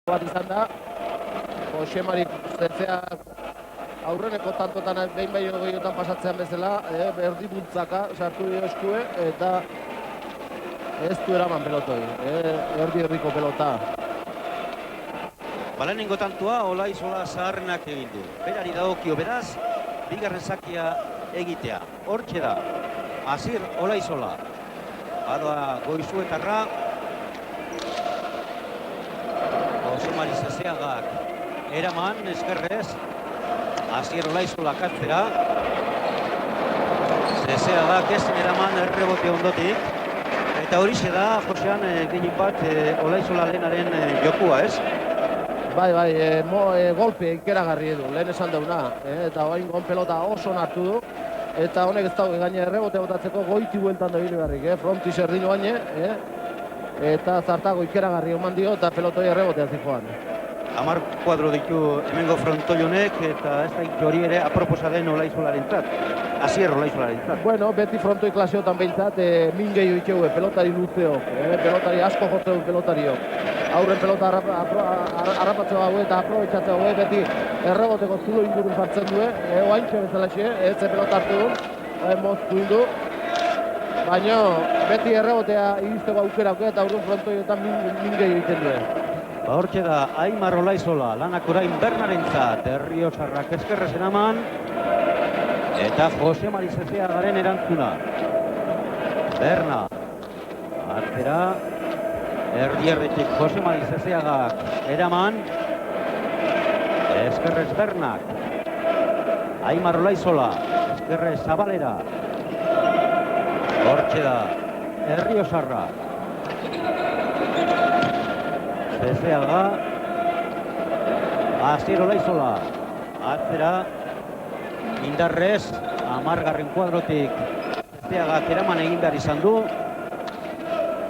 bat izan da, Jose Mari Zezeak aurreneko tantotan behin baino gehiotan pasatzean bezala, berdi bultzaka sartu dio eskue, eta ez du eraman pelotoi, erdi-erriko pelota. Balenengo tantua Olaizola zaharrenak egin du. Berari dagokio beraz, bigarren zakia egitea. Hortxe da, Asier Olaizola. Badoa Goizuetarra. Jose Mari Zezeagak eraman, eskerrez. Asier Olaizola katzera. Zezeagak ezin eraman errebote ondotik. Eta horixe da, Josean, gehien bat Olaizola lehenaren jokua, ez? Bai, golpe ikeragarri edu, lehen esan dauna, eta oain gon pelota oso hartu du, eta honek ez dago gaine errebote botatzeko goiti bueltan da bile barrik, fronti zerdino baine, eta zartago ikeragarri oman dio, eta pelotoi errebotea zikoan. 10 kuadro ditu hemengo frontoi honek, eta ez da hori ere aproposa den Olaizolarentzat, Asier Olaizolarentzat. Bueno, beti frontoi klaseotan behintzat, min gehiu itxeue, pelotari luzeok, pelotari asko jotzeu pelotariok. Aurren pelota harrapatzea hau eta aprobetxatzea hau beti erreboteko zulo ingurun jartzen du, oaintxe bezala xe, ez pelota hartu du, moztu indu. Baina beti errebotea iristeko aukerak eta aurren frontoietan min gehiu egiten du. Hortxe da, Aimar Olaizola, lanak orain Bernarentzat, Erriozarrak eskerrez eraman, eta Jose Mari Zezeagaren erantzuna. Berna, atzera, erdi-erditik Jose Mari Zezeagak eraman, eskerrez Bernak, Aimar Olaizola, eskerrez Zabalera, hortxe da, Erriozarra, Zezeaga, Asier Olaizola, atzera, indarrez, 10. kuadrotik Zezeagak eraman egin behar izan du,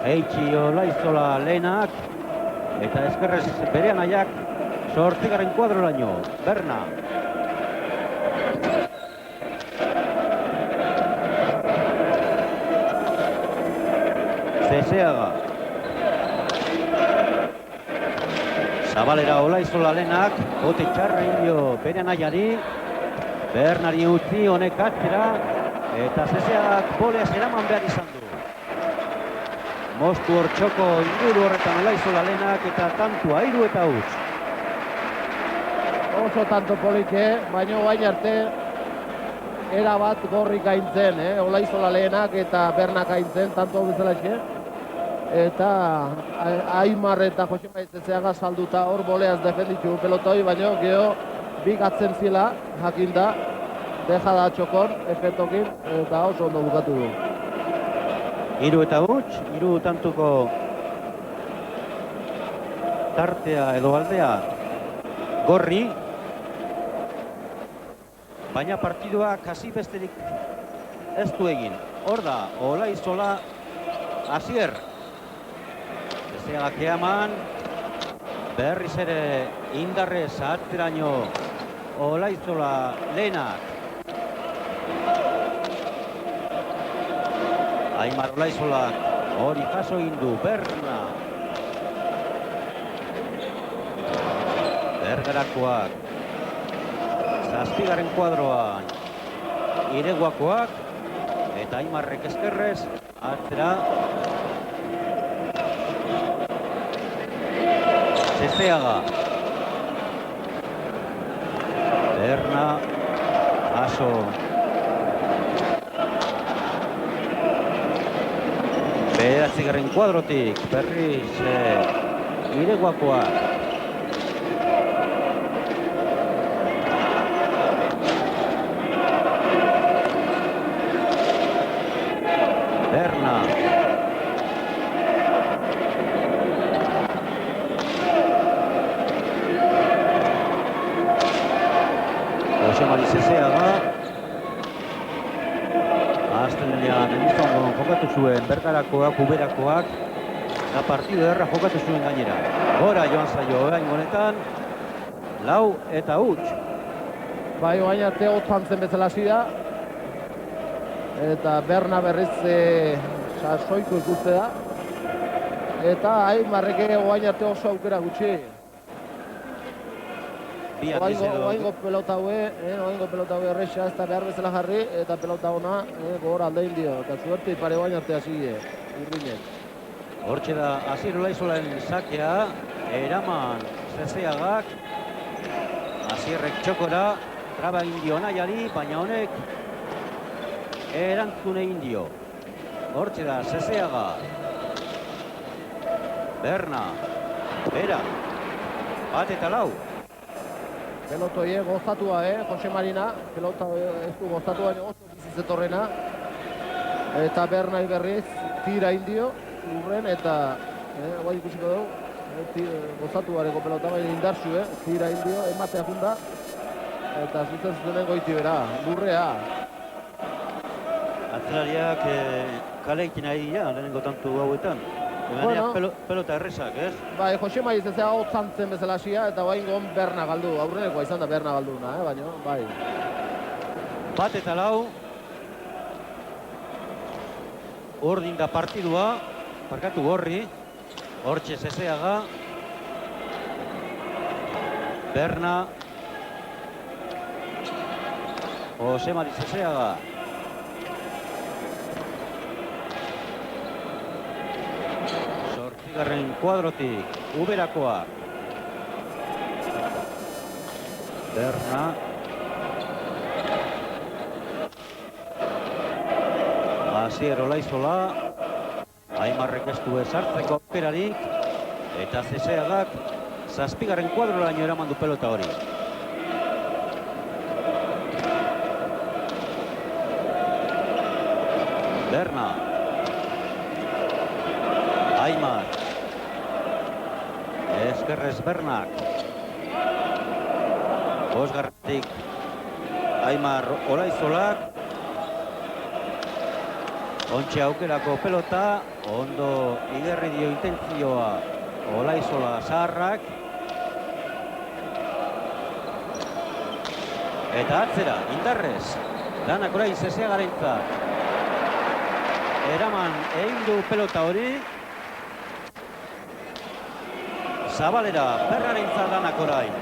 Eitxi Olaizola lehenak, eta eskerrez bere anaiak 8. kuadroraino, Berna. Zezeaga. Zabalera Olaizola lehenak, bote txarra indio bere anaiari, Bernari utzi honek atzera, eta Zezeagak boleaz eraman behar izan du. Moztu hortxoko inguru horretan Olaizola lehenak eta tantua 3 eta huts. Oso tanto politxe, baina bain arte erabat gorrik aintzen, Olaizola lehenak eta Bernak aintzen, tanto bezala xe. Eta Aimar eta Jose Mari Zezeaga salduta hor boleaz defenditu pelotoi, baina geho bigatzen zila jakinda, deja da txokon, efetokin, eta oso ondo bukatu du. 3 eta huts, 3 tantuko tartea edo aldea gorri, baina partiduak hasi besterik ez du egin. Hor da, Olaizola, Asier. Zezeagak eaman, berriz ere indarrez atzeraino Olaizola lehenak. Aimar Olaizola hori jaso indu, Berna. Bergarakoak, 7. kuadroan, Ireguakoak, eta Aimarrek eskerrez, atzera. Zezeaga. Berna, jaso. Bederatzigarren kuadrotik, berriz Ireguakoak. Berna. Jose Mari Zezeaga. Aztenean emizongo jokatu zuen Bergarakoak, Uberakoak, eta partidu erra jokatu zuen gainera. Gora joan zaio orain honetan, 4 eta huts. Bai, oain arte otzantzen bezala hasi da, eta Berna berriz sasoiko ikuste da, eta Aimarrek oain arte oso aukera gutxi. bi aldiz Oaingo pelota hue erresa ez da behar bezala jarri, eta pelota ona gogor aldein dio. Eta suerte ipare guain arte hasi urdinek. Hortxe da Asier Olaizolaren sakea, eraman Zezeagak, Asierrek txokora, traba indio nahiari, baina honek erantzun egin dio. Hortxe da Zezeaga, Berna, Bera, bat eta lau. Pelota hie gozatua, Jose Marina. Pelota ez du gozatua, oso bizizetorrena. Eta Bernai berriz, tira indio, lurren, eta guai ikusiko dugu. Gozatuareko pelota baina indartsu, tira indio, ematea junda. Eta zuzen goiti bera, lurrea. Atzelariak kaleikin nahi dira, lehenengo tantu hauetan. Bueno, pelota errezak, ez? Bai, Jose Maiz ez hau zantzen bezala hasia, eta baingon Berna galdu. Aurrenekoa izan da Berna galduna, baina, bai. Bat eta lau. Urdin da partidua, parkatu Gorri. Hortxe Zezeaga. Berna. Jose Mari Zezeaga. Sortzigarren kuadrotik, Uberakoa. Berna. Asier Olaizola. Aimarrek ez du ezartzeko aukerarik. Eta Zezeagak zazpigarren kuadroraino eraman du pelota hori. Berna. Aimar. Eskerrez Bernak. Bosgarretik Aimar Olaizolak. Ontxe aukerako pelota. Ondo igerri dio intentzioa Olaizola zaharrak. Eta atzera, indarrez. Danak orain Zezeagarentzat. Eraman egin du pelota hori. Zabalera, Bernarentzat danak orain.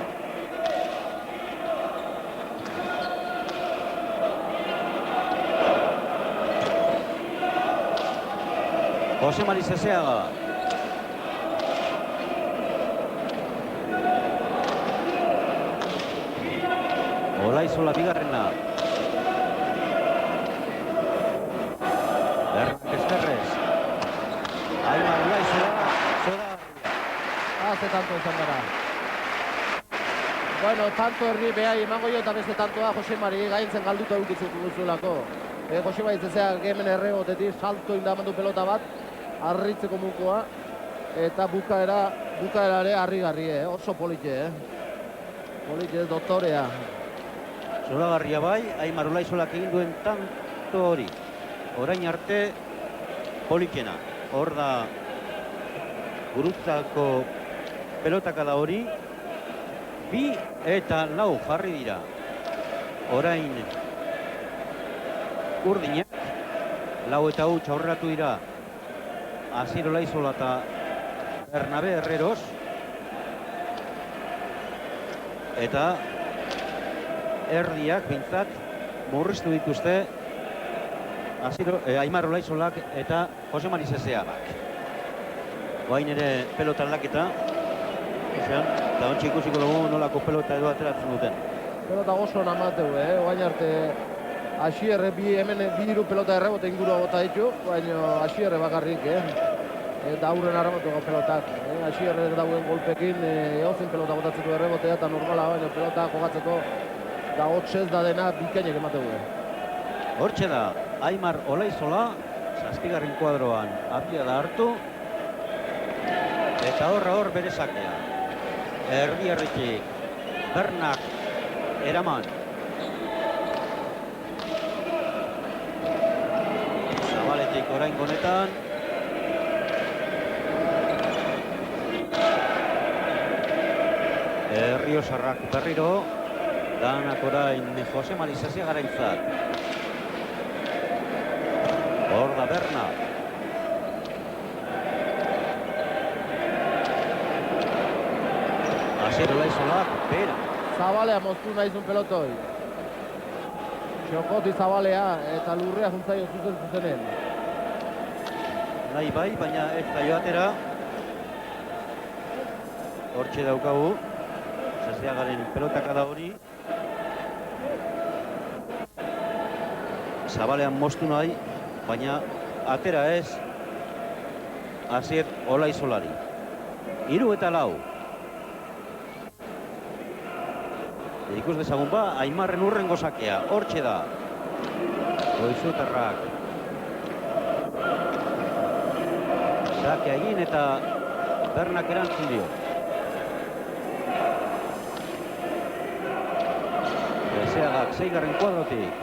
Jose Mari Zezeaga. Olaizola bigarrena. Bernak Eskerrez. Aimar Olaizola. Ze tanto izan gara. Bueno, tanto herri behai emango jo eta beste tantoa Jose Mari gaintzen galduta eukitzuko duzuelako. Jose Mari Zezeagak hemen errebotetik salto indamandu pelota bat, arritzeko mukoa, eta bukaerare harrigarri, oso politxe, politxe, doktorea. Zoragarria bai, Aimar Olaizolak egin duen tanto hori. Orain arte politxena. Hor da gurutzako pelotakada hori. 2 eta 4 jarri dira. Orain urdinak. 4 eta 1 aurreratu dira. Asier Olaizola eta Bernabe Herreros. Eta erdiak bintzat murriztu dituzte Aimar Olaizolak eta Jose Mari Zezeagak. Guain ere pelota aldaketa. Eta ontsi ikusiko dugu nolako pelota edo ateratzen duten. Pelota oso namateu, guain arte Asierre hemen 2 pelota errebote ingurua bota ditu, baina Asierre bakarrik, eta aurren arramatuko pelotak. Asierre dauen golpekin eozen pelota botatzen du errebotea eta normala, baina pelota jokatzeko da hotxez da dena bikainek emateu. Hortxe da, Aimar Olaizola, 7. kuadroan abia da hartu, eta hor bere sakea. Erdi herritik, Bernak eraman. Zabaletik orain gonetan. Erriosarrak berriro. Danak orain Jose Mari Zezeagarentzat. Hor da Berna. Asier Olaizolak, Bera. Zabalea moztu nahi zuen pelotoi. Txokoti Zabalea eta lurrea juntzaio zuzenen. Nahi bai, baina ez da joatera. Hortxe daukagu. Zezeagaren pelotaka da hori. Zabalean moztu nahi, baina atera ez. Asier Olaizolari. 3 eta 4. Ikus dezagun ba, Aimarren urrengo sakea. Hortxe da. Goizutarrak. Sakea egin eta Bernak erantzun dio. Zezeagak 6. kuadrotik.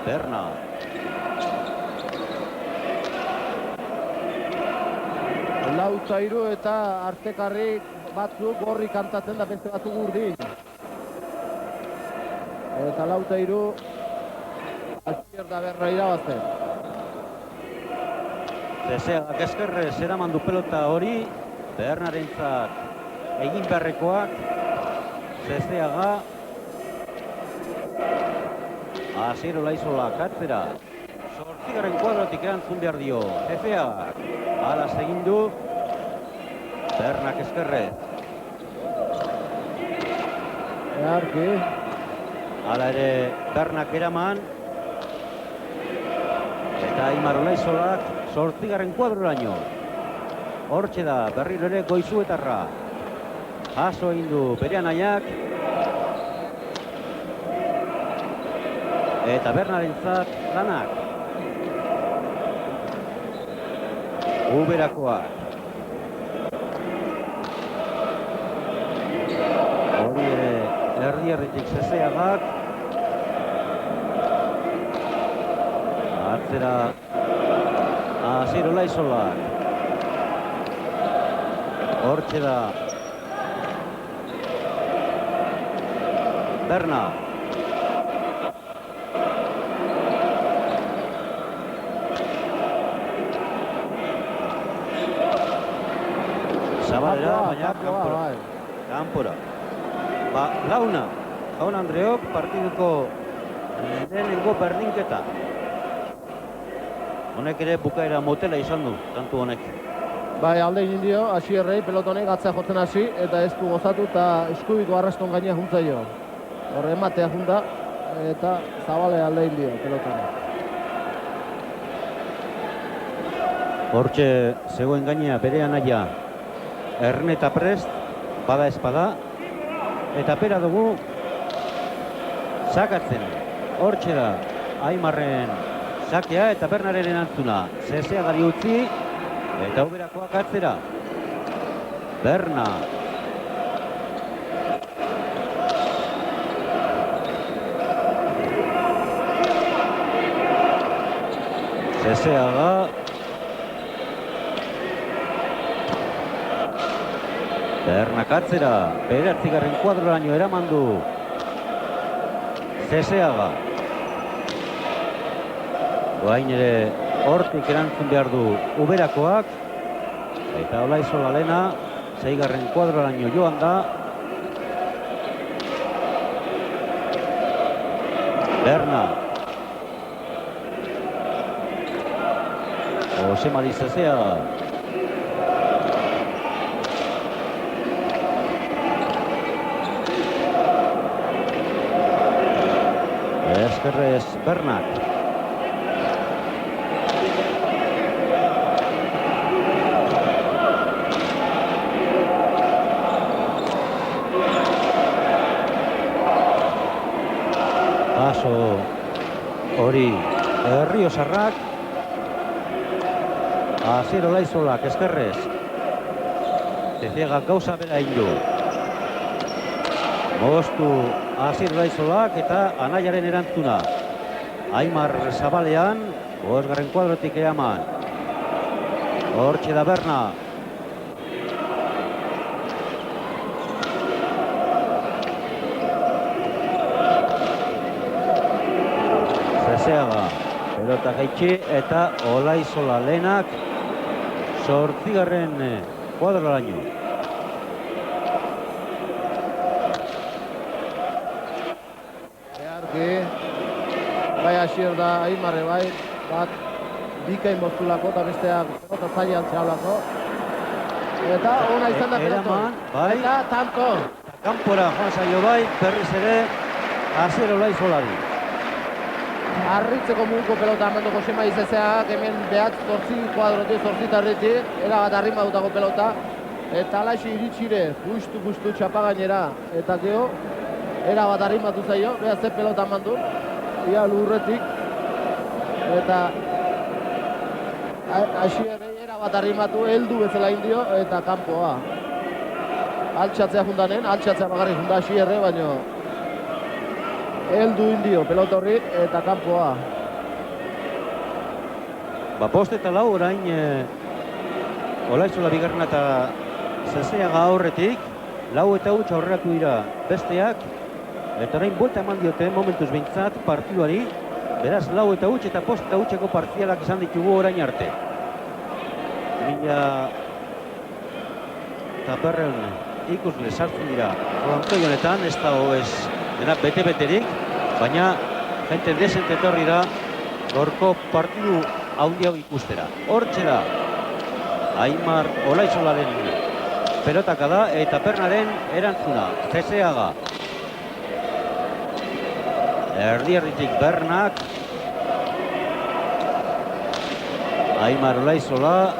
Berna. Lautairu eta artekarri batzuk gorri kantatzen da beste batzuk urdin. Eta Lautairu Asier da Berna irabazten. Zezeagak eskerrez eraman du pelota hori. Bernarentzat egin beharrekoak. Zezeaga. Asier Olaizolak atzera. 8. kuadrotik erantzun behar dio. Zezeagak. Alaz egin du. Bernak eskerrez. Earki. Hala ere Bernak eraman. Eta Aimar Olaizolak 8. kuadroraino. Hortxe da berriro ere Goizuetarra. Jaso egin du bere anaiak. Eta Bernarentzat lanak. Uberakoak. Hori ere erdi-erditik Zezeagak. Atzera Asier Olaizolak. Hortxe da Berna. Zabalera, baina kanpora. Ba, Launa. Jaun Andreok partiduko lehenengo berdinketa. Honek ere bukaera motela izan du, kantu honek. Bai, alde egin dio, Asierrei pelotonek atzea jotzen hasi eta ez du gozatu eta eskubiko arraston gainea juntzaio. Horre ematea junta eta Zabale alde egin dio pelotonek. Hortxe zegoen gainea bere anaia Erneta Prest, bada espada, eta pera dugu sakatzen. Hortxe da Aimarren sakea eta Bernaren erantzuna. Zezeagari utzi eta Uberakoak atzera. Berna. Zezeaga. Bernak atzera, 9. kuadroraino eraman du Zezeaga. Doain ere hortik erantzun behar du Uberakoak. Eta Olaizola lena, 6. kuadroraino joan da. Berna. Josemari Zezeaga. Eskerrez Bernak. Paso hori Erriosarrak. Asier Olaizolak eskerrez. Zezeagak gauza bera egin du. Moztu Asier Olaizolak eta anaiaren erantzuna. Aimar Zabalean, 5. kuadrotik eaman. Hortxe da Berna. Zezeaga, pelota gaitxi eta Olaizola lehenak 8. kuadroraino. bereziki. Bai Asier da Aimarre bai, bat bikain moztulako eta besteak pelota zailan txaulako. Eta ona izan da peloto. Bai. Eta tanto. Kanpora joan zaio bai, berriz ere Asier Olaizolari. Arritzeko muguko pelota amendo Josema Izezeak, hemen behatz zortzi kuadrotik, zortzi tarritik, erabat arrima dutako pelota. Eta alaxi iritsire, bustu txapagainera, eta geho, erabat arrimatu zaio, beha ze pelota amandu, ia lurretik, eta Asierrei erabat arrimatu, heldu bezala indio, eta kanpoa. Altxatzea fundanen, altxatzea bagarri funda Asierre, baino heldu indio, pelota horri, eta kanpoa. Bost eta lau orain Olaizola bigarrena eta Zezeaga aurretik, 4 eta 8 aurreratu dira besteak, eta orain buelta eman diote momentuz behintzat partiduari, beraz 4 eta 8 eta post eta 8eko partzialak izan ditugu orain arte. 1000 ikusle sartzen dira frontoi honetan, ez da ez dena bete-beterik, baina jente desente etorri da gorko partidu haundi hau ikustera. Hortxe da Aimar Olaizolaren pelotaka da eta Pernaren erantzuna, Zezeaga. Erdi-erditik Bernak. Aimar Olaizola.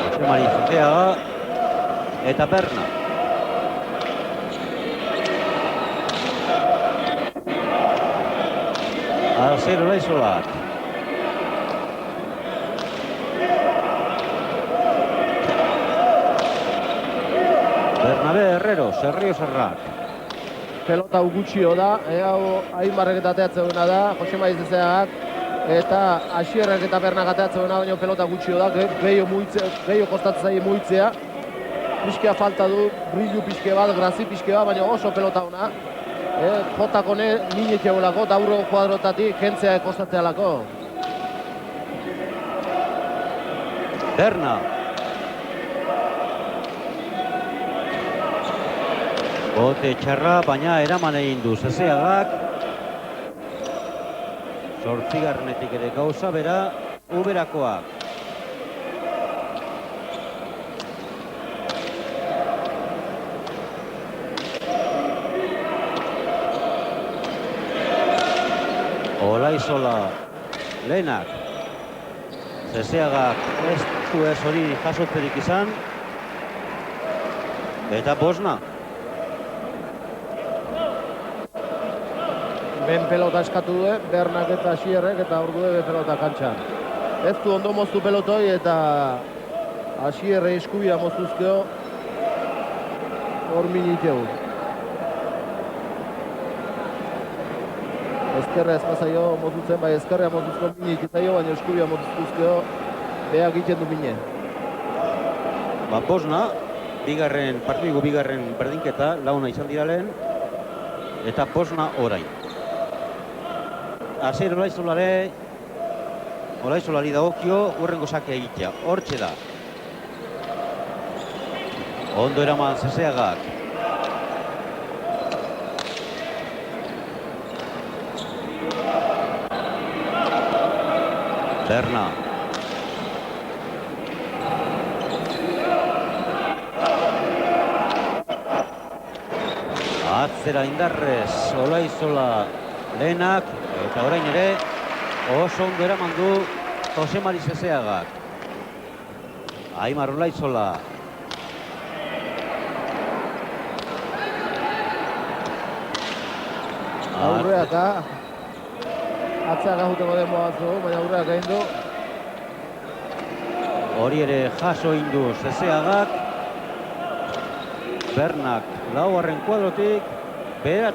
Josemari Zezeaga. Eta Berna. Asier Olaizolak. Bernabé Herrero, Serrio Serrak. Pelota gutxio da, hau Aimarrek eta ateatzeuena da, Josema Izezeagak, eta Asierrek eta Bernak ateatzeuena, baina pelota gutxio da, gehiago kostatzen zaie muitzea. Pixkea falta du, brillu pixke bat, grazi pixke bat, baina oso pelota ona. Jotako minik egolako, dauro kuadrotatik kentzea kostatzealako. Berna. Bote txarra, baina eraman egin du Zezeagak. Zortzigarrenetik ere gauza bera, Uberakoak. Olaizola lehenak. Zezeagak ez du ez hori jasotzerik izan. Eta Bosna. Ben pelota eskatu du, Bernak eta Asierrek eta hor du pelota kantxan. Ez du ondo moztu pelotoi eta Asierre eskubia moztuzkeo hor miniteu. Ezkerra ez pasaio mozutzen, bai ezkerra mozuzko minik izaio, baina eskubia mozuzkeo beha egiten du mine. Bosna, partiduko bigarren berdinketa, launa izan dira lehen, eta Bosna orain. Asier Olaizolari dagokio urrengo sakea egitea. Hortxe da. Ondo eraman Zezeagak. Berna. Atzera indarrez Olaizola lehenak, eta orain ere oso ondo eraman du Josemari Zezeagak. Aimar Olaizola. Aurreaka. Atzeaga juteko den moatzu, baina aurreaka egin du. Hori ere jaso indu Zezeagak. Bernak laugarren kuadrotik 9.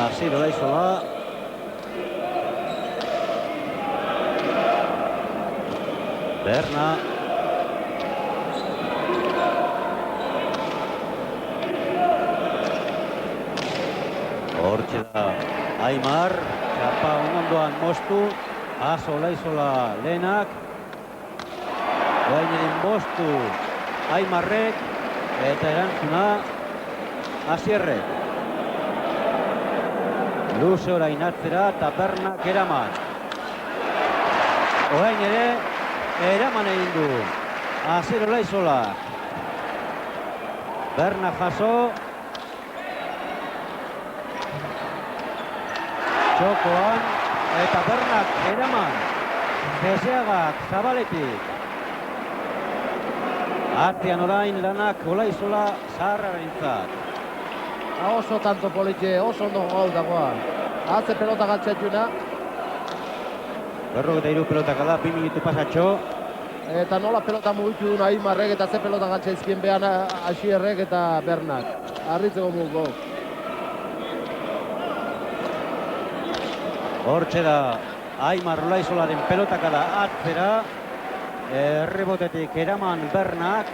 Asier Olaizola. Berna. Hortxe da Aimar, txapa ondoan moztu, Aso Olaizola lehenak, Oaineren moztu Aimarrek, eta erantzuna Asierrek. Luze orain atzera eta Bernak eraman. Orain ere eraman egin du Asier Olaizola. Bernak jaso. Txokoan eta Bernak eraman. Zezeagak Zabaletik. Artean orain lanak Olaizola zaharrarentzat. Oso tanto politxe, oso ondo gau dagoa. Atze pelota galtxetxuna. 43 pelotak da, 2 minutu pasatxo. Eta nola pelota mugitu duen Aimarrek eta ze pelota galtxezkien behan Asierrek eta Bernak. Arritzeko mugo. Hortxe da Aimar Olaizolaren pelotaka da atzera. Errebotetik eraman Bernak.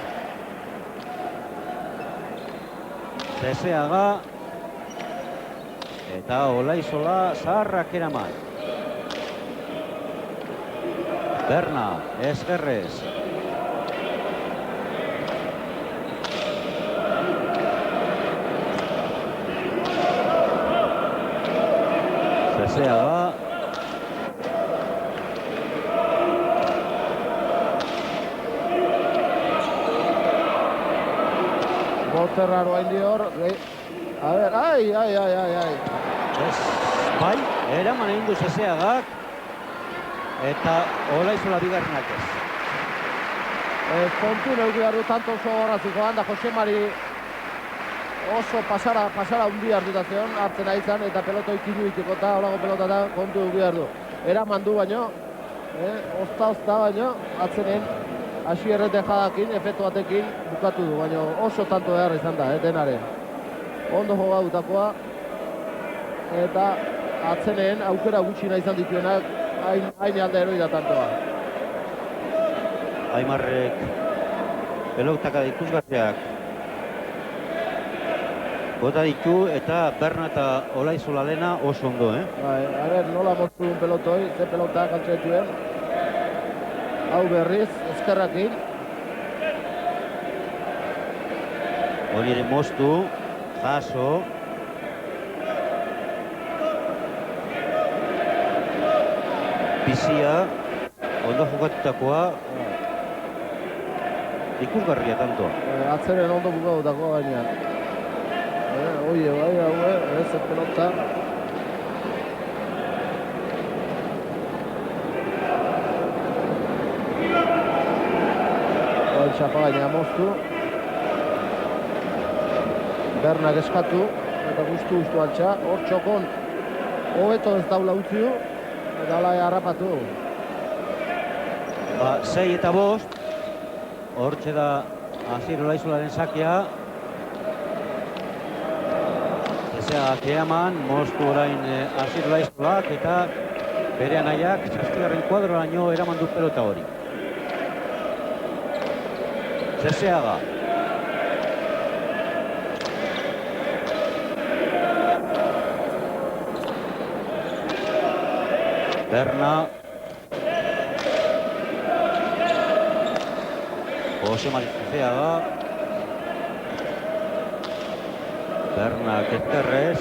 Zezeaga. Eta Olaizola zaharrak eraman. Berna, Ezkerrez. Zezeaga. Boterraro hain dior. A ver, ai. Bai, eraman egin du Zezeagak. Eta Olaizola bigarrenak ez. Kontu neuki behar du tanto oso horrazikoan, da Jose Mari oso pasara hundi hartutazion, hartzen aitzan, eta pelotoi kilu itiko eta holago pelota da kontu neuki behar du. Eraman du baino, ozta baino, atzenen Asierrete jadakin, efektu batekin bukatu du, baino oso tanto behar izan da, denaren. Ondo joga dutakoa, eta atzenen aukera gutxina izan dituenak, hain alde eroi da tantoa. Aimarrek pelotaka ikusgarriak bota ditu eta Berna eta Olaizola lena oso ondo, Bai, a ver, nola moztu duen pelotoi, ze pelota galtzetuen. Hau berriz, ezkerrakin. Hori ere moztu, jaso. Bizia, ondo jokatutakoa, ikusgarria tanto. Atzeren ondo bukatutakoa baina. Oie, bai, ez pelota. Txapa gaina moztu. Bernak eskatu, eta guztu altxa. Hor txokon, hobeto ez daula utziu. Eta hala harrapatu. 6 eta 5. Hortxe da Asier Olaizolaren sakia. Zezeagak eaman, moztu orain Asier Olaizolak eta bere anaiak zazpigarren kuadroraino eraman du pelota hori. Zezeaga. Berna. Jose Mari Zezeaga. Berna Ezkerrez.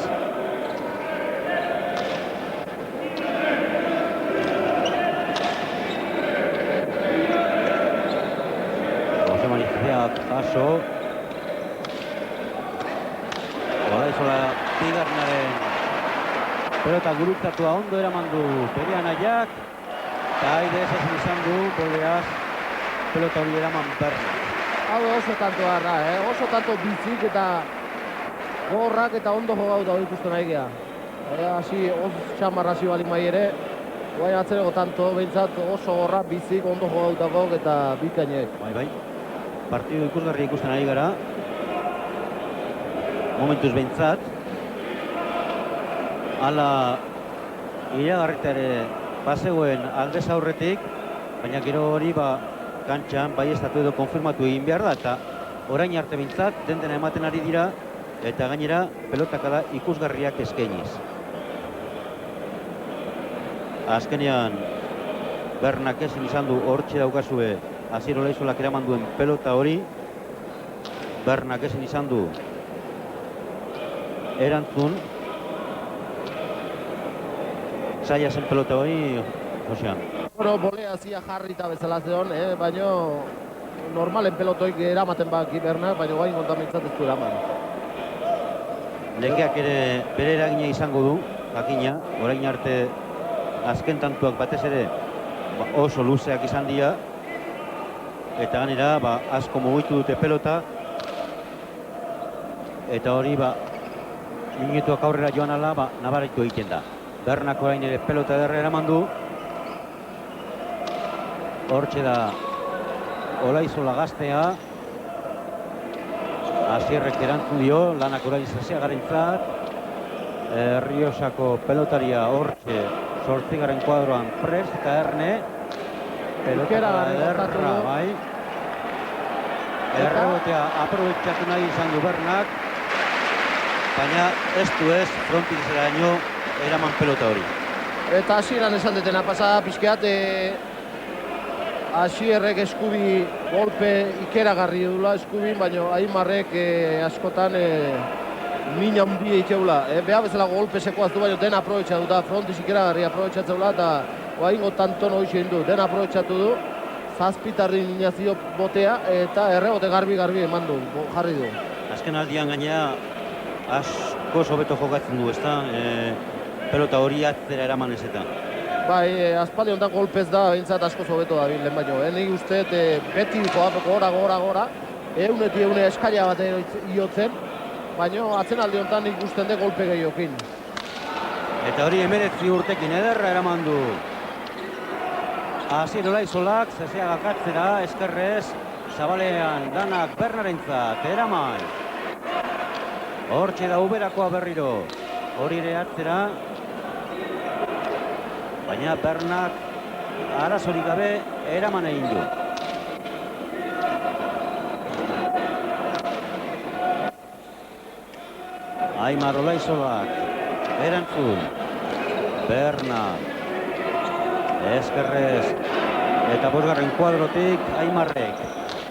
Jose Mari Zezeagak jaso. Olaizola bigarrenaren pelota gurutzatua ondo eraman du bere anaiak. Eta aire ez izan du boleaz pelota hori eraman Berna. Hau oso tanto harra, oso tanto bizik eta gorrak eta ondo jogau da hori ikusten nahi geha. Hasi oso txamarra hasi bali mai ere, guain atzereko tanto, behintzat oso gorra bizik ondo jogau dago eta bikainek. Bai, partidu ikusgarri ikusten ari gara. Momentuz behintzat. Hala iragarrita ere bazegoen aldez aurretik, baina gero hori kantxan baieztatu edo konfirmatu egin behar da, eta orain arte behintzat dena ematen ari dira, eta gainera pelotaka da ikusgarriak eskainiz. azkenean Bernak ezin izan du, hortxe daukazue Asier Olaizolak eraman duen pelota hori. Bernak ezin izan du erantzun. Zaila zen pelota hori, Josean. Bueno, bolea zia jarrita bezala zeon, baina normalen pelotoik eramaten baki Bernak, baina guain kontan mintzat ez du eraman. Lekeak ere bere eragina izango du, jakina, orain arte azken tantuak batez ere oso luzeak izan dira, eta ganera asko mugitu dute pelota, eta hori minutuak aurrera joan ala nabaritu egiten da. Bernak orain ere pelota ederra eraman du. Hortxe da Olaizola gaztea. Asierrek erantzun dio, lanak orain Zeseagarentzat. Erriosako pelotaria hortxe 8. kuadroan prest eta erne. Pelota ederra, bai. Errebotea aprobetxatu nahi izan du Bernak, baina ez du ez frontilzeraino eraman pelota hori. Eta hasieran esan detena pasada pixkeat, Asierrek eskubi golpe ikeragarri dula eskubin, baina Aimarrek askotan min handia itxeula. Beha bezala golpe sekoaz du, baina den aprobetxatu da, frontiz ikeragarri aprobetxatzeula, eta oaingo tanton hori egin du, den aprobetxatu du, zazpitarri ninazio botea, eta errebote garbi eman du, jarri du. Azken aldian gainea asko hobeto jokatzen du, ezta? Pelota hori atzera eraman ez eta. Bai, aspaldi honetan golpez da, bintzat asko hobeto da lehen baino. Nik uste, beti gora, euneti eskaila bat iotzen, baina atzen aldi honetan ikusten de golpe gehiokin. Eta hori 19 urtekin ederra eraman du. Asier Olaizolak, Zeseagak atzera, eskerrez, Zabalean danak Bernarentzat, eraman. Hortxe da Uberakoa berriro, hori ere atzera. Baina Bernak arazorik gabe eraman egin du. Aimar Olaizolak, erantzun. Bernak, eskerrez, eta 5. kuadrotik Aimarrek.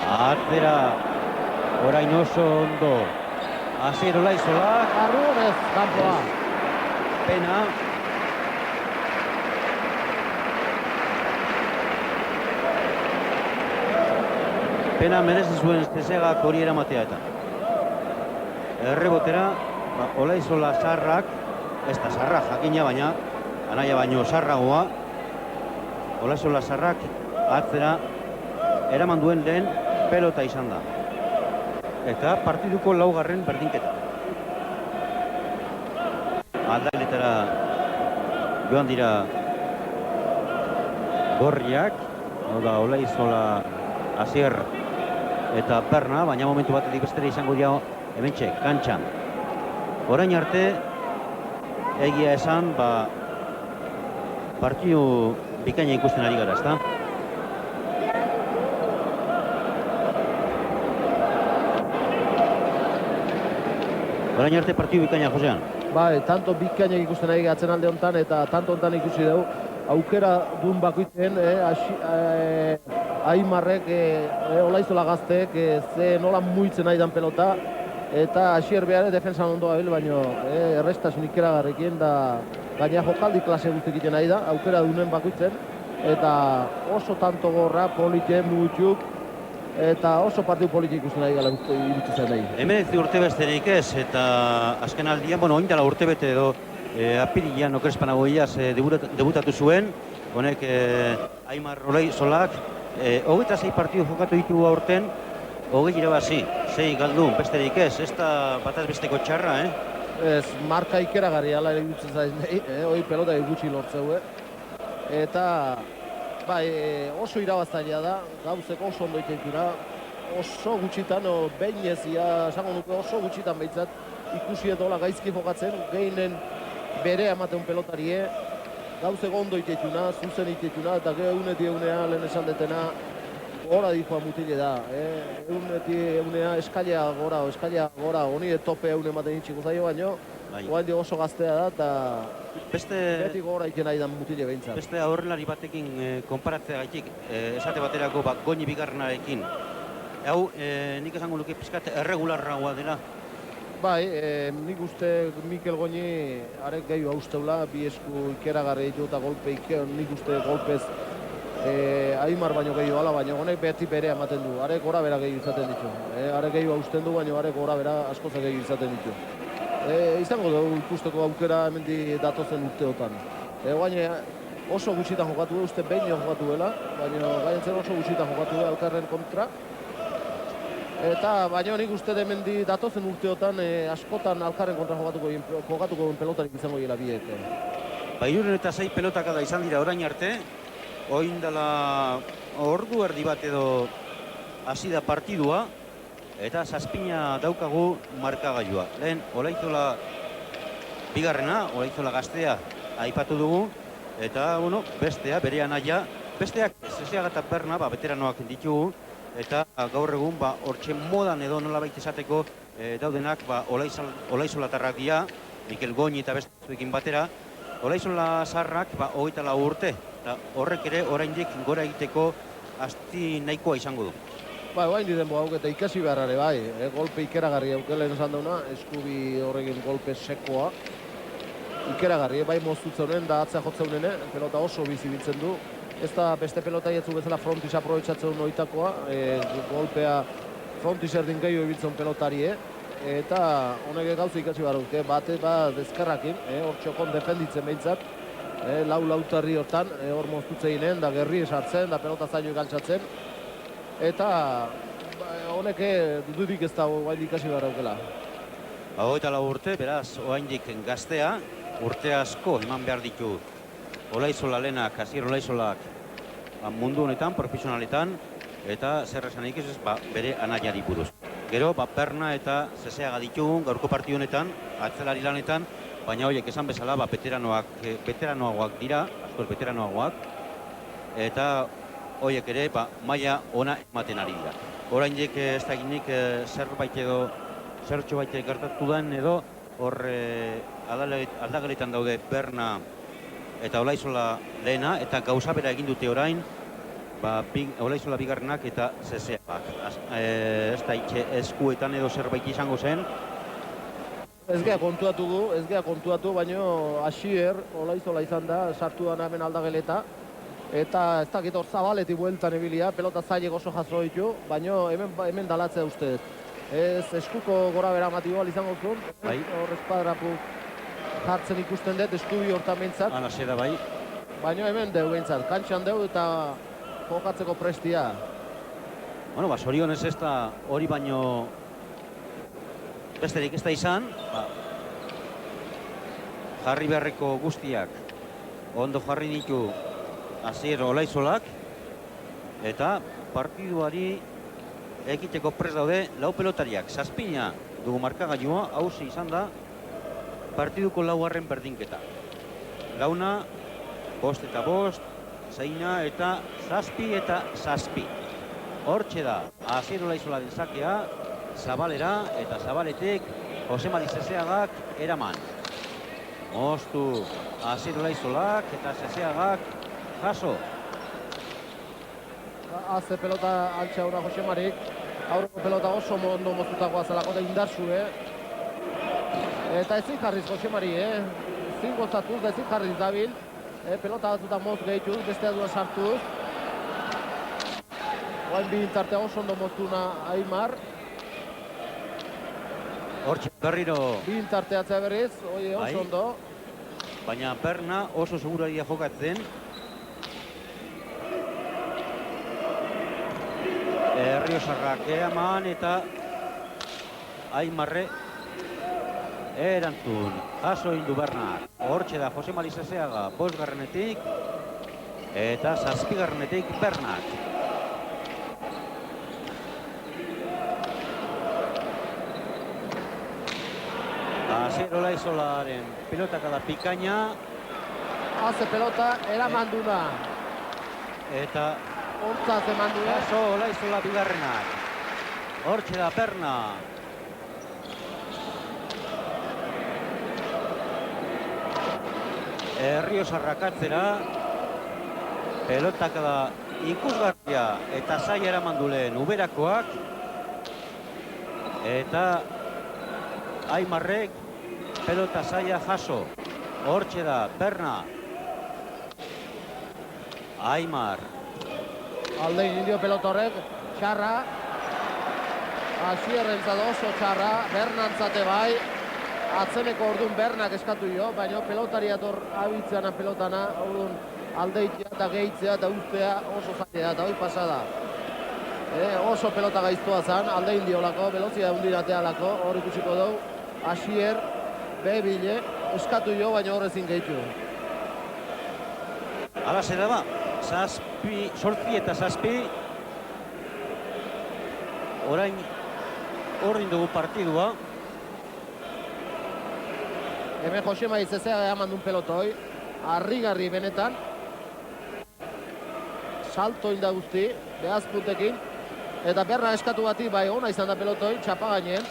Atzera, orain oso ondo. Asier Olaizolak. Arruonez, kanpoa. Pena. Pena merezi zuen Zeseagak hori eramatea eta. Errebotera, Olaizola sarrak, ez da sarra jakina baina, anaia baino sarragoa. Olaizola sarrak atzera eraman duen lehen pelota izan da. Eta partiduko 4. berdinketa. Aldailetara joan dira gorriak, hau da Olaizola, Asier eta Berna, baina momentu batetik bestera izango dira hementxe, kantxan. Orain arte, egia esan, partidu bikaina ikusten ari gara, ezta? Orain arte partidu bikaina, Josean. Bai, tanto bikaina ikusten ari gatzen alde honetan, eta tanto honetan ikusi dugu, aukera duen bakoitzen, Aimarrek, Olaizola gazteek, ze nola muitzen nahi dan pelota, eta Asier behar defensan ondo gabil, baina errestasun ikeragarrekin, da gaina jokaldi klase guztik egiten nahi da, aukera dunen bakoitzen, eta oso tanto gorra, polite, mugitzuk, eta oso partidu politik ikusten nahi gala irutzen nahi. 19 urte besterik ez, eta azken aldian, oindala urte bete edo, apirilean okrespanagoiaz debutatu zuen, honek Aimar Olaizolak, 26 partidu jokatu ditu aurten, 20 irabazi, 6 galdu, besterik ez da bataz besteko txarra, Ez, marka ikeragarri ala ere irutzen zaiz nahi, hori pelota gutxi lortzeu, eta bai, oso irabaztailea da, gauzeko oso ondo ikentuna, oso gutxitan, behin ezia, esango nuke oso gutxitan behintzat, ikusi edola gaizki jokatzen, gehinen bere ematen pelotarie, gauzeko ondo ikentuna, zuzen ikentuna, eta euneti eunea lehen esan detena, gora dijoa mutile da, euneti eunea eskailea gora, honi tope eune ematen itxiko zaio, baino, Bai. Oaindik oso gaztea da, eta Beste beti gora iken nahi da mutile behintzat. beste aurrelari batekin konparatzea gaitik, esate baterako Goñi bigarrenarekin. Hau, nik esango luke pizkat erregularragoa dela. Bai, nik uste Mikel Goñi arek gehiu hausteula, bi esku ikeragarri ditu eta golpe nik uste golpez Aimar baino gehiu ala, baina honek beti bere ematen du. Arek gora bera gehiu izaten ditu. Arek gehiu hausten du, baina arek gora bera askoz gehiu izaten ditu. Izango dugu ikusteko aukera hemendi datozen urteotan. Baina oso gutxitan jokatu du, uste behin jokatu dela, baina gaintzen oso gutxitan jokatu du elkarren kontra. Eta baina nik uste hemendi datozen urteotan askotan alkarren kontra jokatuko duen pelotarik izango dira biek. Ba, 6 pelotakada izan dira orain arte, oin dela ordu erdi bat edo hasi da partidua, eta 7 daukagu markagailua. Lehen, Olaizola bigarrena, Olaizola gaztea aipatu dugu, eta, bueno, bestea, bere anaia, besteak Zezeaga eta Berna, veteranoak ditugu, eta gaur egun, hortxe modan edo nolabait esateko daudenak, Olaizolatarrak dira, Mikel Goñi eta besteekin batera, Olaizola zarrak, 24 urte, eta horrek ere oraindik gora egiteko asti nahikoa izango du. Bai, oain denbo hauk eta ikasi beharrare bai, golpe ikeragarri aukelen esan dauna, eskubi horrekin golpe sekoa. Ikeragarri, bai moztutzeunen da atzea jotzeunen, pelota oso bizibiltzen du. Ez da beste pelota jetzu bezala frontis aprobetsatzen oitakoa, golpea frontis erdin gehiago ibiltzen pelotari, eta honek gauza ikasi behar dut, bate dezkarrakin, hor txokon defenditzen behintzat, lau-lautarri hortan, hor moztutzeinen, da gerri esartzen, da pelota zaino galtzatzen, eta honek dudurik ez da oain ikasi behar daukela. 24 urte, beraz, oaindik gaztea, urte asko eman behar ditu Olaizola lehenak, Asier Olaizolak mundu honetan, profesionaletan, eta zer esanik ez, bere anaiari buruz. Gero, Berna eta Zezeaga ditugun gaurko partio honetan, atzelari lanetan, baina horiek esan bezala, veteranoagoak dira, askoz veteranoagoak, eta horiek ere, maila ona ematen ari dira. Oraindik ez da ginik zerbait edo zertxo bait gertatu den edo hor aldageletan daude Berna eta Olaizola lehena, eta gauza bera egin dute orain, Olaizola bigarrenak eta Zezeagak. Ez da eskuetan edo zerbait izango zen. Ez gea kontuatu, baina Asier Olaizola izan da, sartu da hemen aldageleta, eta ez dakit hor Zabaleti bueltan ebilia, pelota zailek oso jaso ditu, baina hemen dalatzea ustez. Ez eskuko gora bera matibal izango zuen, hor espadrapu jartzen ikusten dut, eskubi hortan behintzat. Ana zeda bai. Baina hemen deu behintzat, kantxan deu eta jokatzeko prestia. Bueno, zorionez ez da hori baino besterik ez da izan, jarri beharreko guztiak ondo jarri ditu Asier Olaizolak, eta partiduari ekiteko prest daude lau pelotariak. 7 dugu markagailua, hauzi izan da partiduko laugarren berdinketa. Launa, 5 eta 5, 6 eta 7 eta 7. Hortxe da, Asier Olaizolaren sakea, Zabalera eta Zabaletek Jose Mari Zezeagak eraman. Moztu Asier Olaizolak eta Zezeagak jaso. Haze pelota altxa hona Jose Marik, aurreko pelota oso ondo moztutakoa zelako da indarzu, Eta ezin jarriz Jose Mari, ezin gozatuz da ezin jarriz dabil. Pelota batzuta moz gehituz, bestea duan sartuz. Oain bi intartea oso ondo moztuna Aimar. Hortxe berriro. Bi intarteatzea berriz, oso ondo. Baina Berna oso seguraria jokatzen. Erriosarrak eraman eta Aimarre erantzun. Jaso indu Bernak. Hortxe da Jose Mari Zezeaga 5. eta 7. Bernak. Asier Olaizolaren pilotakada pikaina. Haze pelota eraman duna. Eta hortzaz eman duna. Jaso Olaizola bigarrenak. Hortxe da Berna. Erriosarrak atzera. Pelotak da ikusgarria eta zaila eraman du lehen Uberakoak. Eta Aimarrek pelota zaila jaso. Hortxe da, Berna. Aimar. Aldein indio pelota horrek, txarra. Asierrentzat oso txarra, Bernantzate bai. Atzeneko orduan Bernak eskatu jo, baina pelotari ator abitzeana pelotana, orduan aldeitzea eta gehitzea eta ustea oso zaila eta hoi pasada. Oso pelota gaiztoa zan, alde indiolako, velozia hundiratealako, hor ikusiko dugu. Asier, Bebile, eskatu jo, baina horrezin gehitu. Hala zera ba, sortzi eta zazpi. Orain horrin dugu partidua. Hemen Josema izezea eman duen pelotoi. Harrigarri benetan. Salto inda guzti, behaz puntekin. Eta Berna eskatu bati, bai, ona izan da pelotoi, txapa gainen.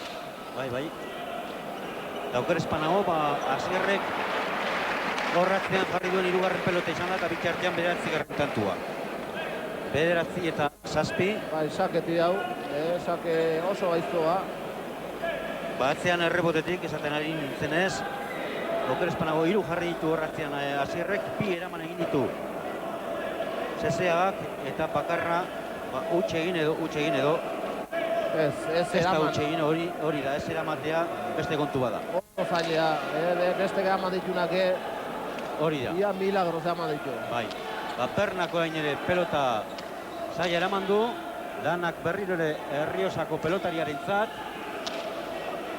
Bai. Dauker espanago, Asierrek gorratzean jarri duen hirugarren pelota izan da, eta bitxartean bederatzi garren kantua. Bederatzi eta zazpi. Bai, saketi hau, sake oso gaiztoa. Batzean errebotetik, esaten ari nintzen ez. Dauker espanago hiru jarri ditu gorratzean Asierrek, bi eraman egin ditu. Zezeagak eta bakarra utxe egin edo. Ez da eraman. utxe egin hori da, ez eramatea beste kontu bada. Oso zailea, beste eraman ditunak, Hori da. ia milagros eraman ditu. Bai, Bernako hain ere pelota zaila eraman du. Lanak berriro ere Erriosako pelotariaren zat.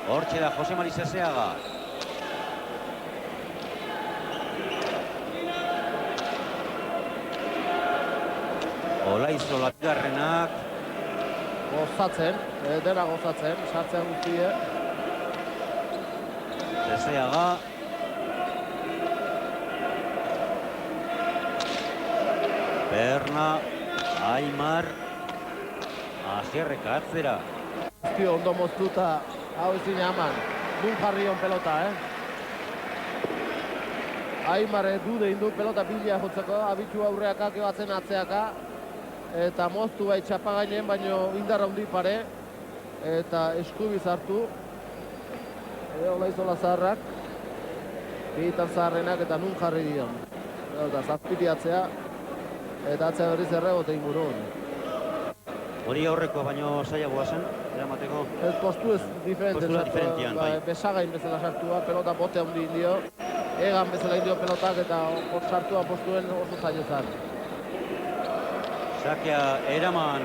Hortxe da Jose Mari Zezeaga. Olaizola bigarrenak. Gozatzen, dena gozatzen, sartzean guztie. Zezeaga. Berna, Aimar. Asierrek atzera. Guztio ondo moztuta, hau ezin eman. Nun jarri hon pelota, Aimar dude indu pelota bila jotzeko, abitu aurreakak ebatzen atzeaka. Eta moztu bai txapa gainen, baino indarra hundi pare. Eta eskubiz hartu. Olaizola zaharrak. Bihitan zaharrenak eta nun jarri dion. Eta zazpiti atzea. Eta atzea berriz errebote ingurun. Hori aurrekoa baino zailagoa zen, eramateko. Ez postu ez diferente. Postura diferentian, bai. Besagain bezala sartua, pelota bote handi indio. Egan bezala indio pelotak eta sartua postuen oso zailezan. Sakea eraman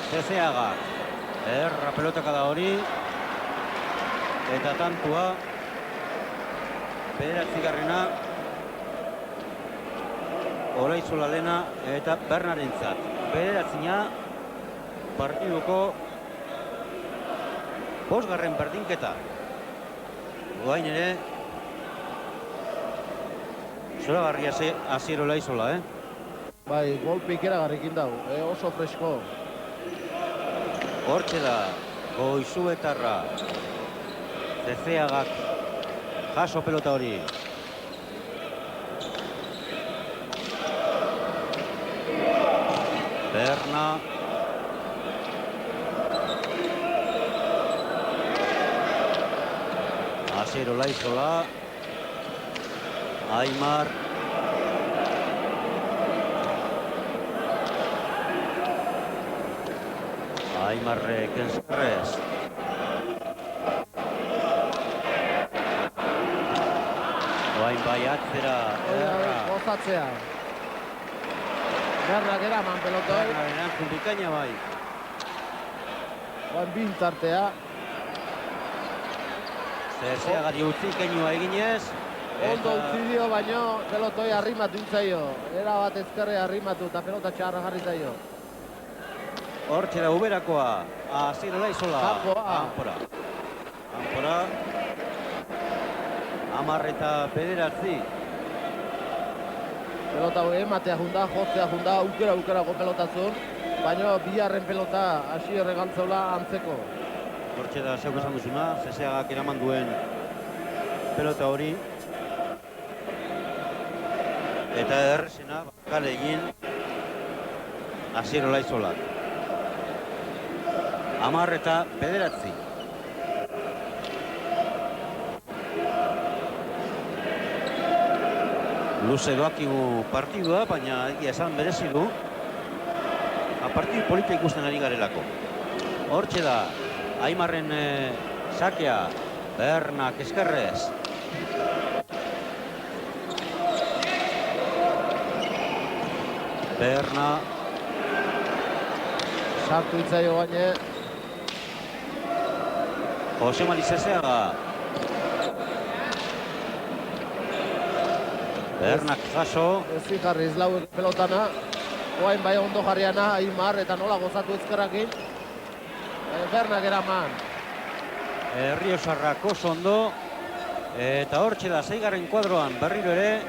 Zezeaga. Erra pelotaka da hori. Eta tantua. Bederatzi garrena. Olaizola lena eta Bernaren zat. Bederatzina partiduko bosgarren berdinketa. Guain ere zoragarria Asier Olaizola, Bai, golpe ikeragarrikin dago, oso fresko. Hortxe da, Goizuetarra. Zezeagak jaso pelota hori. Berna. Asier Olaizola. Aimar. Aimarrek enzarrez. Oain bai atzera, Erra. Gozatzea. Bernak eraman pelotoi. Berna erantzun bikaina bai. Oain bintzartea. Zezeagari utzi keinua eginez. Ondo utzi dio, baino pelotoi arrimatu intzaio. Era bat ezkerre arrimatu eta pelota txarra jarri zaio. Hortxe da Uberakoa. Asier Olaizola. Kanpora. Kanpora. 10 eta 9. Pelota hori ematea junda, jotzea junda, aukera pelotazun. Baina biharren pelota Asier Gantzola antzeko. Hortxe da zeuk esan duzuna, Zezeagak eraman duen pelota hori. eta errezena bakale egin Asier Olaizolak. 10 eta 9. Luze doakigu partidua, baina egia esan merezi du. Partidu polita ikusten ari garelako. Hortxe da, Aimarren sakea, Bernak eskerrez. Berna. Sartu itzaio baina. Jose Mari Zezeaga. Bernak jaso. Ez jarriz lau pelotana. Oain bai ondo jarriana, Aimar, eta nola gozatu ezkerrakin. Bernak eraman. Erriosarrak oso ondo. Eta hortxe da, 6. kuadroan berriro ere.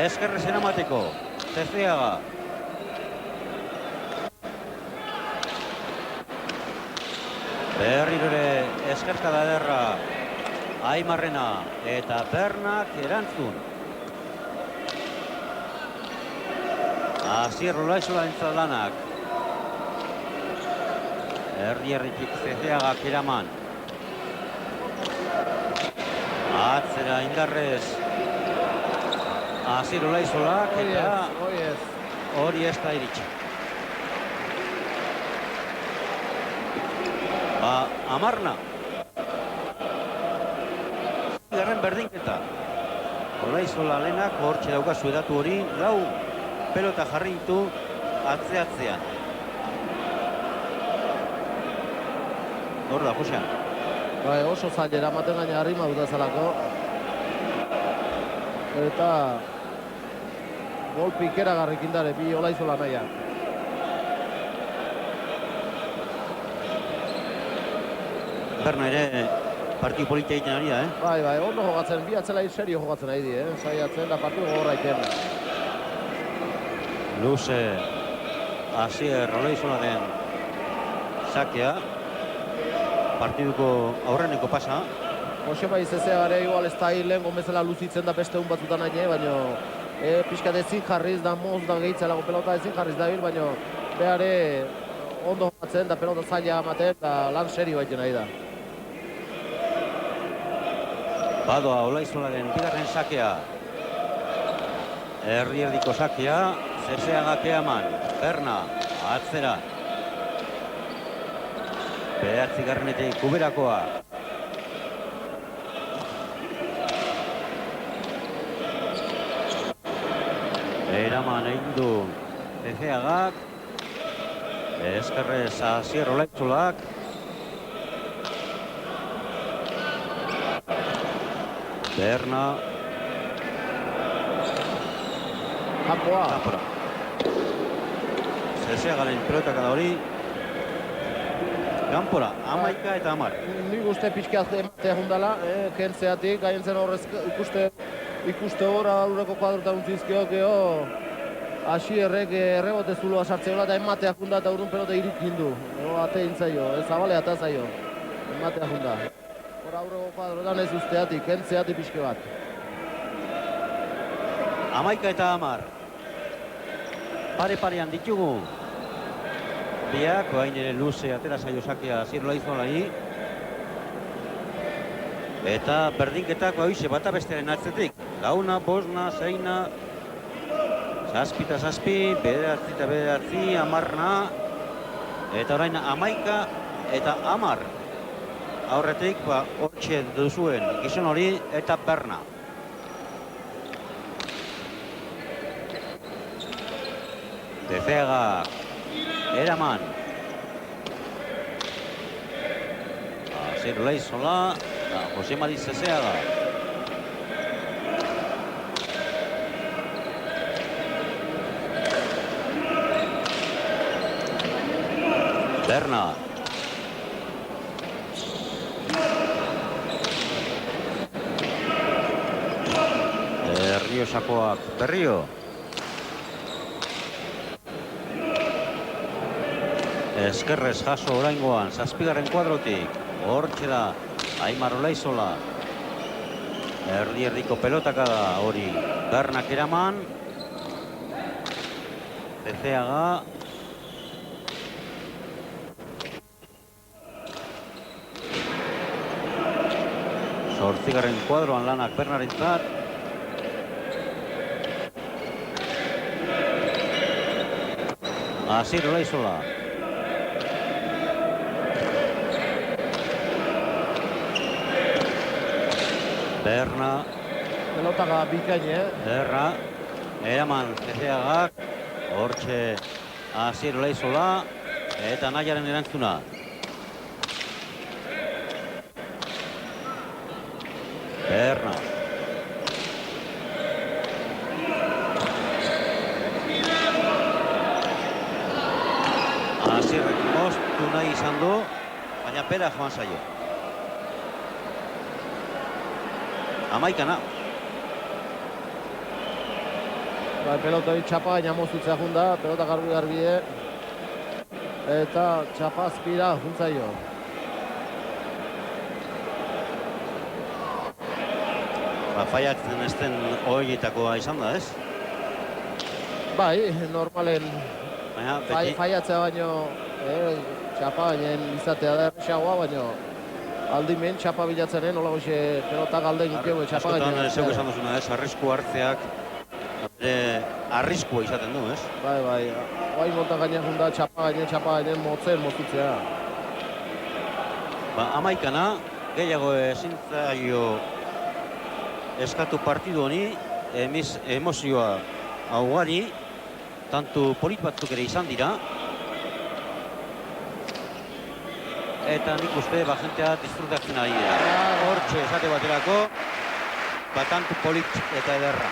Eskerrez eramateko. Zezeaga. Berriro ere eskerkada ederra. Aimarrena eta Bernak erantzun. Asier Olaizola entzat lanak. Erritik Zezeagak eraman. Atzera indarrez. Asier Olaizolak eta hori ez da iritsi. Amarna. Garren berdinketa. Olaizola lehenak hortxe daukazu edatu hori. Lau pelota jarri ditu atzean. Hor da, Josean. Oso zailera ematen gaina harrima dutazalako. Eta gol pikera garrikindare bi Olaizola nahiak. Berna ere partidu politia egiten ari da, Bai, ondo jogatzen, bi atzela serio jogatzen ari di, saiatzen da partidu gogorra iten. Luze Asier Olaizolaren sakea. Partiduko aurreneko pasa. Jose bai Zezeagare igual ez da lehen gomezela luzitzen da beste un batzutan nahi, baina pixkat ezin jarriz da moz da gehitzelako pelota ezin jarriz da baina behare ondo jogatzen da pelota zaila ematen da lan serio baiten nahi da. Badoa Olaizolaren bigarren sakea. Erdierdiko sakea. Zezeagak eman. Berna. Atzera. 9. kuberakoa. Eraman egin du Zezeagak. Eskerrez Asier Olaizolak. Berna. Kanpoa. Zezeagaren pelotak da hori. Kanpora, 11 eta 10. Nik uste pixkat ematea jundala, kentzeatik, gaientzen horrez ikuste horra aurreko kuadrota untzizkio, geho Asierrek errebote zuloa sartzeola eta ematea junda eta urrun pelota irikin du. Ate intzaio, zabale ata zaio, ematea junda. Hor aurreko kuadrotan ez usteatik, kentzeatik pixke bat. 11 eta 10. Pare-parean ditugu. Biak, bain ere Luze atera zaio sakea Asier Olaizolari. Eta berdinketak hoize bata bestearen atzetik. Launa, bosna, zeina, zazpi eta zazpi, 9 eta 9, 10. Eta orain 11 eta 10. Aurretik, hortxe duzuen gizon hori eta Berna. Zezeagak eraman. Asier Olaizola eta Jose Mari Zezeaga. Berna. Erriosakoak Berrio. Eskerrez jaso oraingoan, 7. kuadrotik. Hortxe da, Aimar Olaizola. Erdiko pelotaka da hori. Bernak eraman. Zezeaga. Zortzigarren kuadroan lanak Bernarentzat. Asier Olaizola. Berna. Pelotaga bikain, Berna. Eraman Zezeagak. Hortxe Asier Olaizola. Eta Naiaren erantzuna. Berna. Asierrek moztu nahi izan du, baina pera joan zaio. Amaikana. Pelota hori txapa, gaina moztutzea junda, pelota garbi-garbie. Eta txapa azpira juntzaio. Faiatzen ezten horietakoa izan da, ez? Bai, normalen Baina, beti... faiatzea baino txapa gainen izatea da erresagoa, baino aldimen txapa bilatzenen, hola goxe pelota galden ikeu txapa gainen. Askotan zeu esan duzuna, ez? Arrisku hartzeak arriskua izaten du, ez? Bai, guai monta gainen junda txapa gainen moztutzea. Amaikana, gehiago ezin zaio eskatu partidu honi, emozioa ugari, tantu polit batzuk ere izan dira. Eta nik uste, jentea disfrutatzen ari dira. Hortxe esate baterako, tantu polit eta ederra.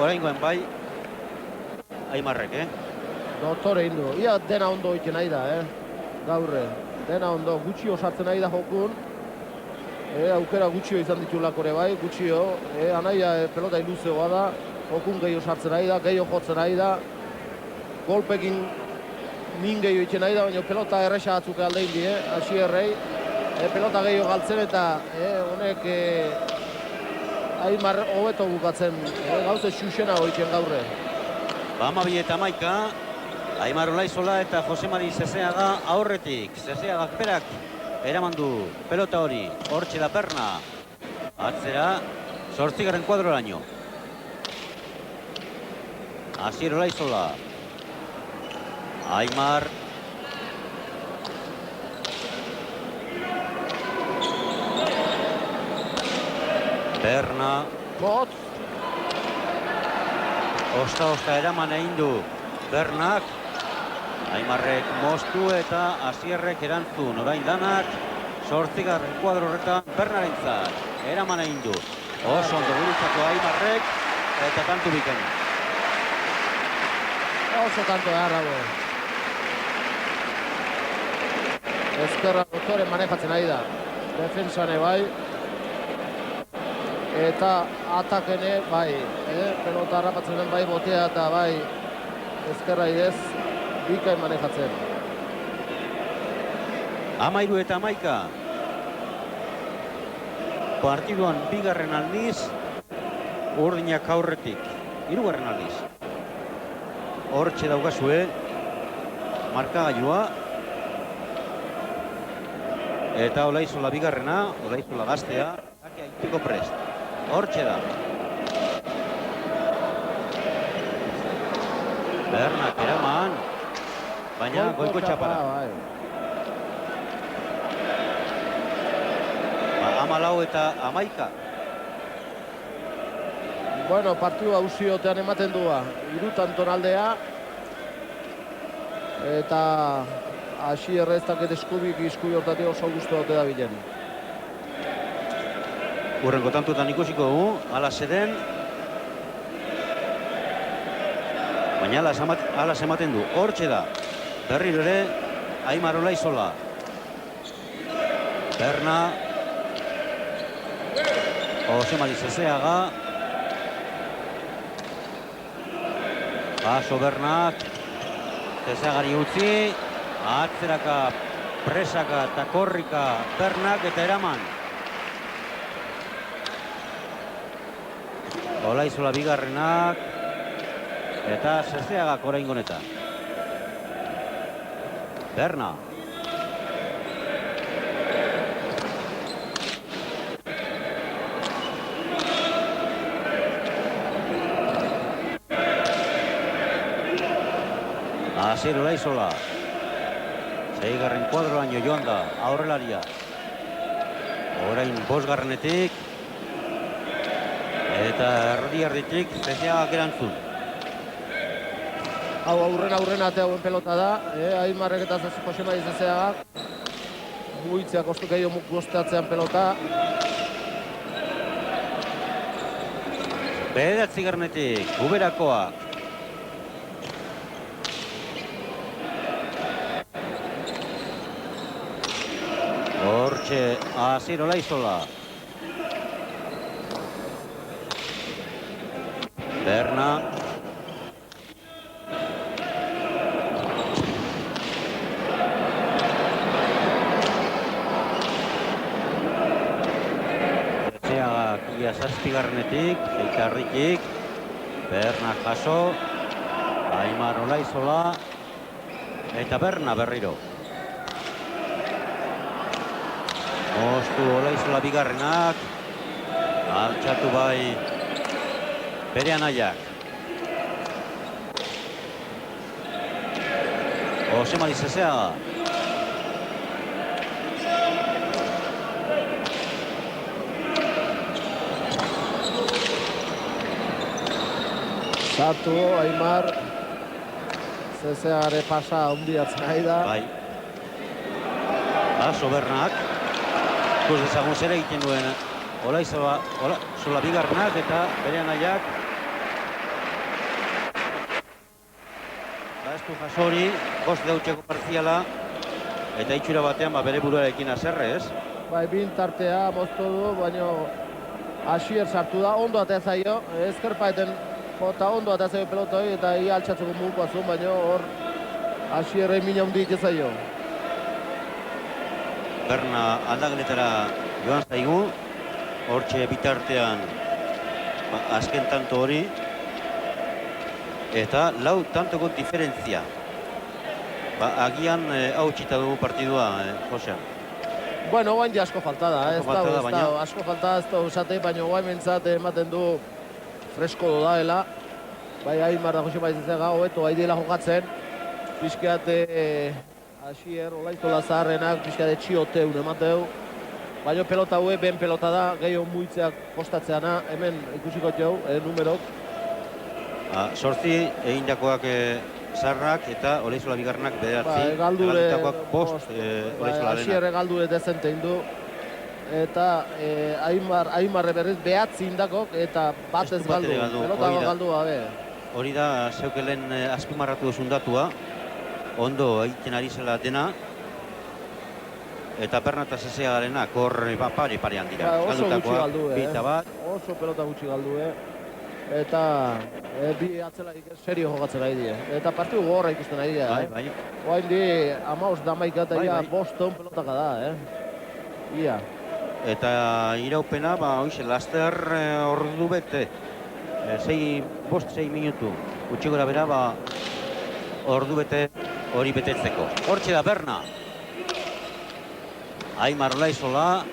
Oraingoen bai, Aimarrek, Doktore indu, ia dena ondo iten nahi da, gaurre. Dena ondo, gutxi osatzen nahi da jokun. Aukera gutxio izan ditulako ere bai, gutxio. Anaia pelota iluzeoa da, jokun gehiago sartzen nahi da, gehiago jotzen nahi da. Golpekin min gehiago iten nahi da, baina pelota erresa batzuk aldein di, Asierrei. Pelota gehiago galtzen eta honek Aimar hobeto bukatzen, gauze xuxena hoitzen gaurre. Amabi eta Amaika, Aimar Olaizola eta Jose Mari Zezeaga aurretik. Zezeagak perak eraman du pelota hori, hortxe da Berna. Atzera, 8. kuadroraino. Asier Olaizola. Aimar. Berna. Bot. Osta eraman egin du Bernak. Aimarrek moztu eta Asierrek erantzun. Orain danak, 8. kuadro horretan Bernarentzat. Eraman egin du. Oso ondo gurutzako Aimarrek eta tantu bikaina. Oso tanto da Rago. Ezkerra Doktore manejatzen ari da. Defensane bai. Eta atakene bai. Pelota harrapatzen den bai botea eta bai ezkerra idez. Bikain manejatzen. 13 eta 11. Partiduan bigarren aldiz, urdinak aurretik. 3. aldiz. Hortxe daukazue, markagailua. Eta Olaizola bigarrena, Olaizola gaztea, zake aitiko prest. Hortxe da. Bernak eraman, baina goiko txapara. 14 eta 11. Bueno, partidua usiotean ematen dua. 3 tonaldea. Eta Asierre ez dakit eskubi hortatik oso guztu dute da bilen. Urrengo tantuetan ikusiko dugu, ala zeden. Baina ala ematen du, hortxe da. Berriro ere, Aimar Olaizola. Berna. Jose Mari Zezeaga. Paso Bernak. Zezeagari utzi. Atzeraka, presaka eta korrika Bernak eta eraman. Olaizola bigarrenak, eta Zezeagak orain honetan. Berna. Asier Olaizola. Seigarren kuadroaino joan da, aurrelaria. Orain bosgarrenetik. Eta erdiarditik Zezeagak erantzun. Hau aurrena ateauen pelota da, Aimarrek eta Joseba Zezeagak. Muitzeak ostu gehiago gostatzean pelota. Bederatzigarrenetik, Uberakoak. Hortxe, Asier Olaizola. Berna. Zezeagak ia zazpigarrenetik, Eitarrikik. Berna jaso. Aimar Olaizola. Eta Berna berriro. Mostu Olaizola bigarrenak, altxatu bai bere anaiak. Josemari Zezeaga. Zatu, Aimar, Zezeagare pasa hundiatzen nahi da. Bai. Bernak. Ikus ezagun zer egiten duen Olaizola bigarrenak eta bere anaiak. Ez du jaso hori, 5 deutxeko partziala eta itxura batean bere buruarekin haserre, ez? Bai, bin tartea moztu du, baina Asier sartu da, ondo atea zaio, ezkerpaeten jota ondo atea zaio pelota hori eta ia altxatzeko muguko azun, baina hor Asierrei mina hundi ite zaio. Berna aldageletara joan zaigu, hortxe bitartean azken tanto hori, eta 4 tantoko diferentzia. Agian hautsita dugu partidua, Josean. Bueno, guain asko falta da, asko falta ez da usate, baina guain mentzat ematen du fresko dodaela. Bai, Aimar da Joseba Zezeaga, hobeto haidiela jokatzen, pixkeat Asier, Olaizola zaharrenak, pixkade txioteun emateu. Baina pelota hue, ben pelota da, gehiago muitzeak postatzeana, hemen ikusiko txau, numerok. Sortzi egindakoak zarrak eta Olaizola bigarrenak bederatzi. Galdutakoak bost Olaizola lehena. Asier galdure dezente indu. Eta Aimarre berriz behatzi indakok eta bat ez galdu. Pelota galdu gabe. Hori da, zeukelen azpimarratu duzun datua. Ondo egiten ari zela dena. Eta Berna eta Zezeagarenak hor parean dira. Oso gutxi galdu, bita bat. Oso pelota gutxi galdu, Eta bi atzelarik serio jokatzen ari die. Eta partidu gogorra ikusten ari dira, Bai. Oain di, 15 damaika eta ia Boston pelotaka da, Ia. Eta iraupena, hoxe, laster ordu bete. 6 minutu. Gutxi gora bera, ordu bete hori betetzeko. Hortxe da Berna. Aimar Olaizola.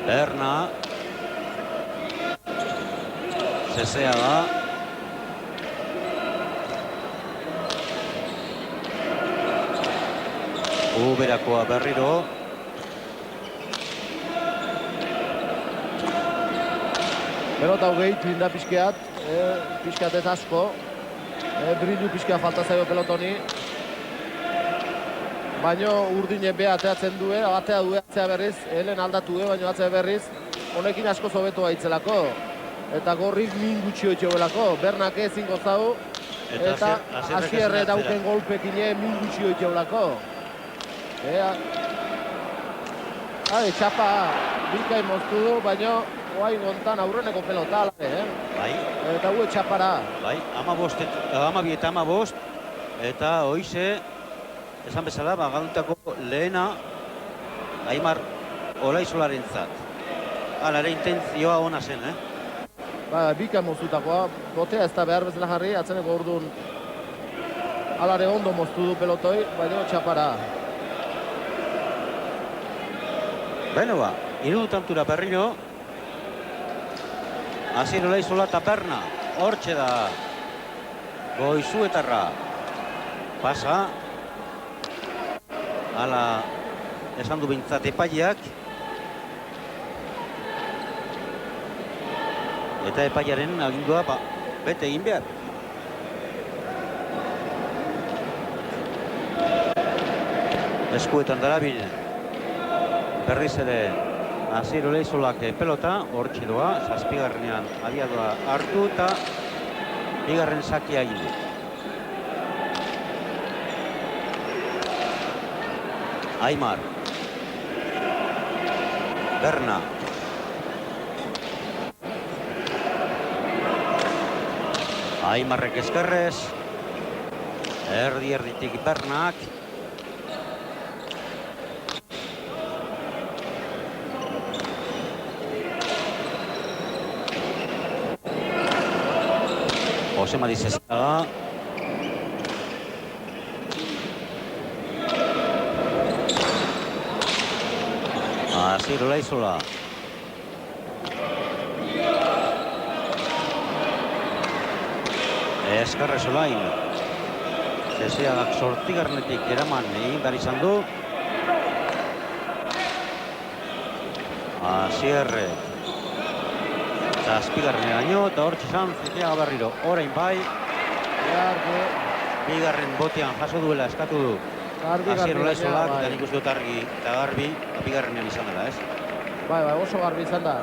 Berna. Zezeaga. Uberakoa berriro. Pelota hogeitu inda pixkeat, pixkeat ez asko. Brillu pixkeat falta zaio pelotoni. Baina urdine beha ateatzen due, atea due atzea berriz, helen aldatu baina atzea berriz. Honekin asko zobetua itzelako. Eta gorrik min gutxi hoitxeuelako. Bernak ezin gozau. Eta Asierre dauken golpekine min gutxi hoitxeulako. Txapa bikain moztu du, baina oain gontan aurreneko pelota alabe, Bai. Eta hue txapara. Bai, 12 eta 15. Eta hoize, esan bezala, galdutako lehena Aimar Olaizolarentzat. Hala ere intentzioa ona zen, Ba, bika moztutakoa, botea ez da behar bezala jarri, atzeneko orduan alare ondo moztu du pelotoi, baina txapara. Beno ba, irudu tantura berriro. Asier Olaizola eta Berna, hortxe da Goizuetarra. Pasa. Hala esan du bintzat epaileak. Eta epailearen agindua bete egin behar. Eskuetan darabil. Berriz ere Asier Olaizolak pelota, hortxe doa, zazpigarrenean abiadua hartu eta bigarren sakia egin du. Aimar. Berna. Aimarrek eskerrez. Erditik Bernak. Jose Mari Zezaga. Asier Olaizola. Eskerrez Olain. Zezeagak sortigarnetik eraman egin behar izan du. Asierrek. Zazpigarreneraino eta hortxe izan Zezeaga berriro. Orain bai. Bigarren botean jaso duela eskatu du. Asier Olaizolak eta nik uste dut argi eta garbi bigarrenean izan dela, ez? Bai, oso garbi izan da.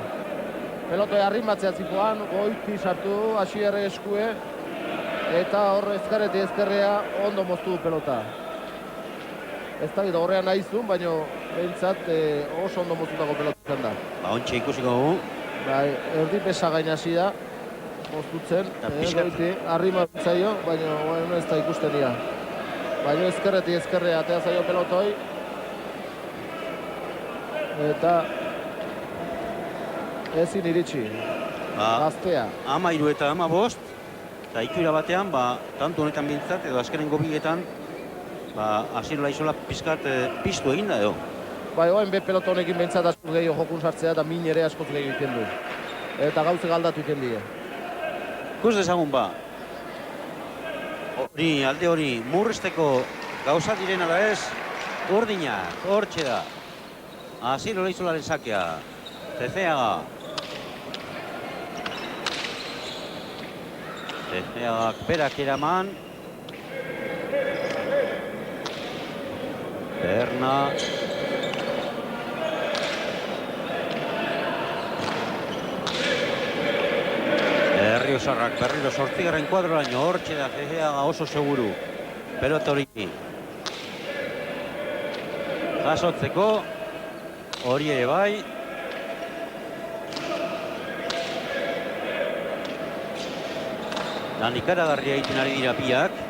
Pelotoi arrimatzea zipoan, goiti sartu, Asierre eskue, eta horre ezkarreti ezkerrea ondo moztu du pelota. Ez da, horrean nahizun, baina behintzat oso ondo moztutako pelota izan da. Ba, ontsa ikusiko gu. Bai, erdi pesa gainasi da, moztutzen, goiti, arrimatzen zaio, baina ez da ikusten dira. Baina ezkerreti ezkerrea atea zaio pelotoi. Eta ezin iritsi. Gaztea. 13 eta 15. Eta ikuira batean, tantu honetan bintzat, edo azkenengo bigetan, Asier Olaizola pizkat piztu egin da, edo. Bai, oain be pelota honekin bintzat askoz gehiago jokun sartzea eta min ere askoz gehiago iten du. Eta gauze galdatu iten die. Kus dezagun hori, alde hori, murrizteko gauza direna da ez, urdina, hortxe da. Asier Olaizolaren sakea. Zezeaga. Zezeagak berak eraman. Berna. Berriozarrak berriro sortzigarren kuadroraino, hortxe da Zezeaga oso seguru. Pelota hori. Jasotzeko, hori ere bai. Lan ikaragarria egiten ari dira biak.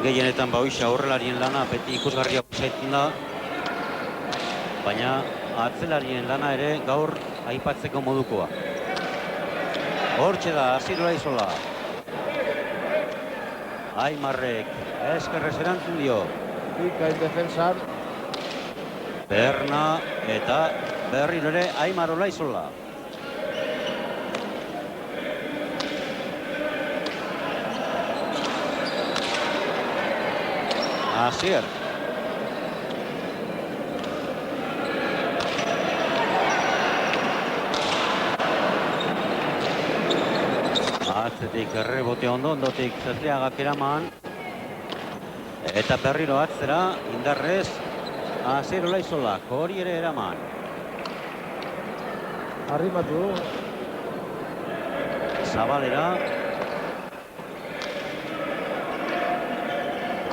Gehienetan hoxe aurrelarien lana beti ikusgarria izaiten da. Baina atzelarien lana ere gaur aipatzeko modukoa. Hortxe da, Asier Olaizola. Aimarrek eskerrez erantzun dio. Ikain defensan. Berna eta berriro ere Aimar Olaizola. Asier. Atzetik errebote ondotik Zezeagak eraman. Eta berriro atzera, indarrez, Asier Olaizolak, hori ere eraman. Arrimatu. Zabalera.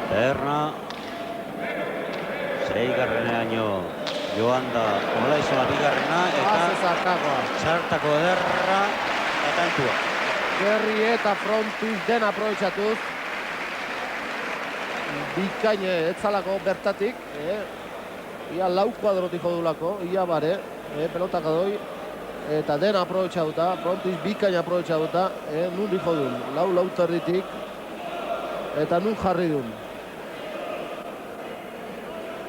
Berna. Seigarreneaino joan da Olaizola bigarrena. Eta Zartakoa. Zartako ederra eta tantua. Gerri eta Frontis den aprobetxatuz. Bikain etzalako bertatik. Ia lau kuadrotik jodulako, ia bare. Pelotak adoi. Eta den aprobetxatuta. Frontis bikain aprobetxatuta. Nun di jodun. Lau territik. Eta nun jarri dun.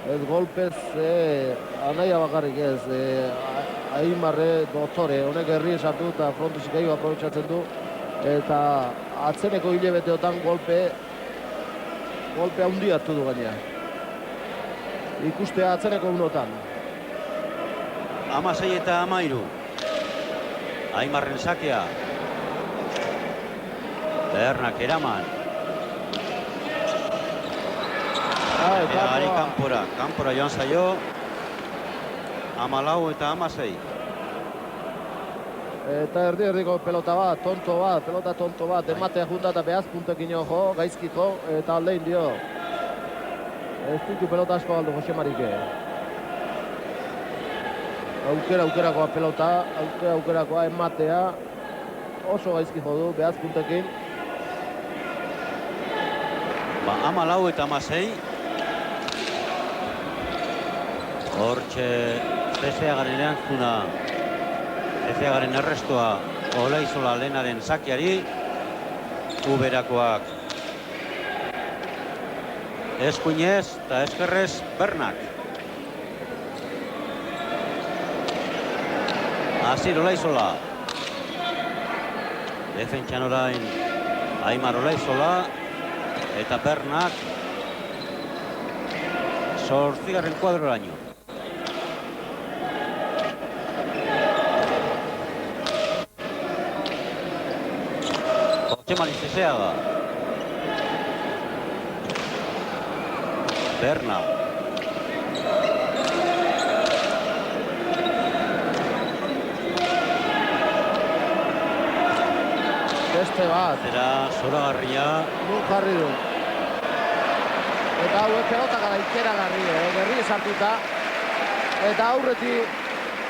Ez golpez, anaia bakarrik ez, Aimarre doktore, honek herri esartu eta Frontisik gehiago aprobetxatzen du. Eta atzeneko hilebeteotan golpe handi hartu du gainea. Ikustea atzeneko unotan. 16 eta 13. Aimarren sakea. Bernak eraman. Ari kanpora joan zaio. 14 eta 16. Eta erdi-erdiko pelota bat, pelota tonto bat, ematea junta eta behaz puntekin jo, gaizki jo, eta aldein dio. Ez ditu pelota asko galdu Jose Marike. Aukerakoa pelota, aukerakoa ematea, oso gaizki jo du, behaz puntekin. 14 eta 16. Hortxe Zezeagaren erantzuna, Zezeagaren errestua Olaizola Lenaren sakiari. Uberakoak eskuinez eta eskerrez Bernak. Asir Olaizola. Defentsan orain Aimar Olaizola eta Bernak. 8. kuadroraino. Mari Zezeaga. Berna. Beste bat. Zera, zoragarria. Nun jarri du. Eta hauek pelotak gara ikeragarri, gerri esartuta. Eta aurretik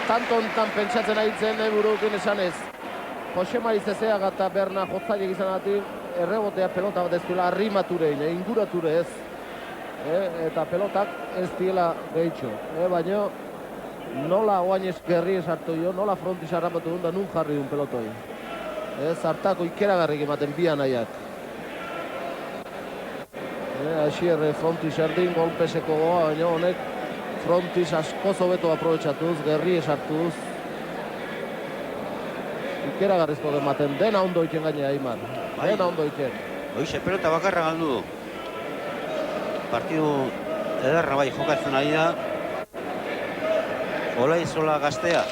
tanto-ontan pentsatzen aitzen burukin esanez. Jose Mari Zezeaga eta Berna jotzaiek izanatik errebotea pelota bat ez duela arrimaturein, ingurature ez. Eta pelotak ez diela gehitxo. Baina nola oain gerri esartu jo, nola Frontis harrapatu duen da nun jarri duen pelotoi. Zartako ikeragarrik ematen bi anaiak. Asier Frontis erdin golpeseko goa, baina honek Frontis asko zobeto aprobetxatuz, gerri esartuz. Ikeragarrizko ematen, dena ondo iten gainea Aimar. Dena ondo iten. Hoize, pelota bakarra galdu du. Partidu ederra bai jokatzen ari da. Olaizola gaztea.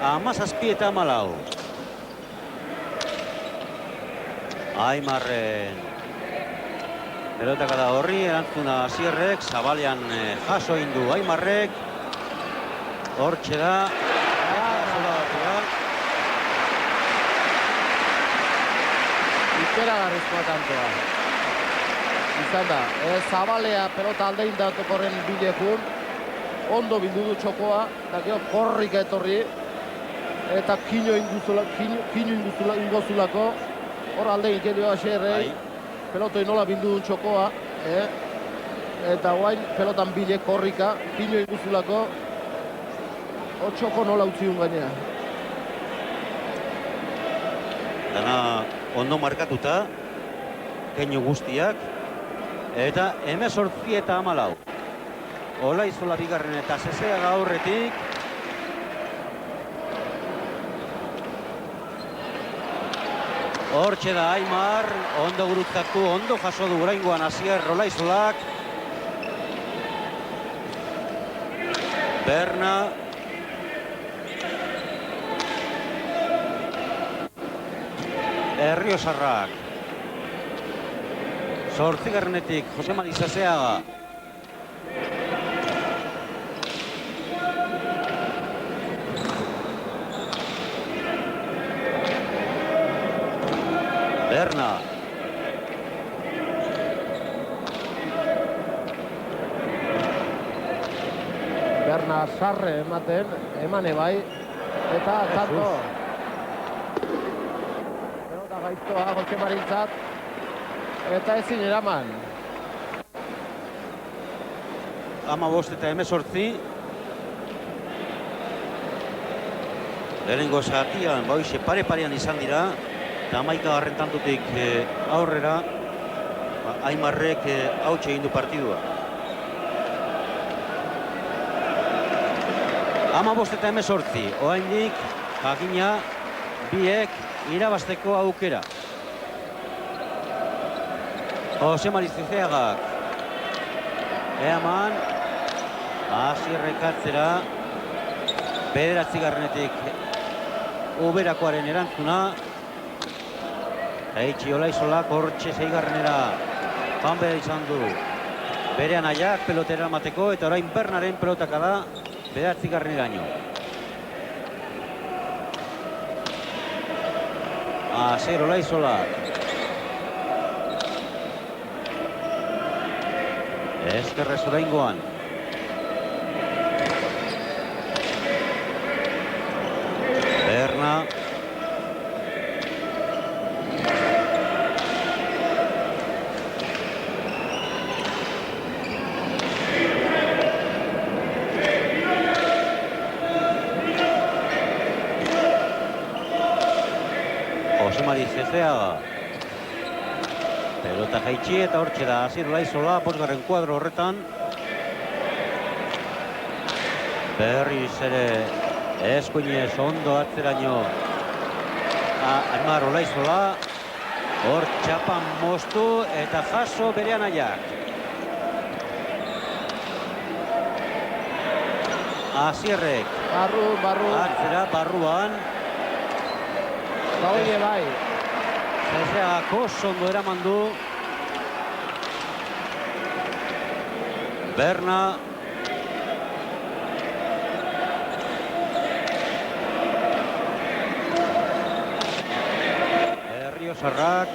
17 eta 14. Aimarren pelotak da horri, erantzuna Asierrek, Zabalean jaso indu Aimarrek. Hortxe da. Ikeragarrizkoa tantoa. Izan da, Zabalea pelota aldein datokorren bilekun. Ondo bildu du txokoa, eta gero korrika etorri. Eta kino ingozulako. Hor aldein ikedio Asierrei. Pelotoi nola bildu du txokoa. Eta guain pelotan bile korrika, kino ingozulako. Hor txoko nola utziun gainea. Dana ondo markatuta, keinu guztiak, eta 18 eta 14. Olaizola bigarren eta Zezeaga aurretik. Hortxe da Aimar, ondo gurutzatu, ondo jaso du oraingoan Asier Olaizolak. Berna. Erriosarrak. 8. Jose Mari Zezeaga. Berna. Berna sarre ematen, emane bai. Eta tanto. gaiztoa Jose Marintzat. Eta ezin eraman. 15 eta 18. Lehenengo zatian, hoize pare-parean izan dira. Eta 11. tantutik aurrera, Aimarrek hautsi egin du partidua. 15 eta 18. Oraindik jakina biek irabazteko aukera. Jose Mari Zezeagak eaman Asierrek atzera, 9. Uberakoaren erantzuna. Eitsi Olaizolak hortxe 6. joan behar izan du. Bere anaiak pelotera emateko eta orain Bernaren pelotaka da 9. Asier Olaizolak. Ezkerrez oraingoan. Berna. Jose Mari Zezeaga. Pelota jaitsi eta hortxe da Asier Olaizola, 5. kuadro horretan. Berriz ere eskuinez ondo atzeraino Aimar Olaizola. Hor txapan moztu eta jaso bere anaiak. Asierrek. Barru. Atzera, barruan. Hori bai. Zezeagak oso ondo eraman du. Berna. Berriozarrak.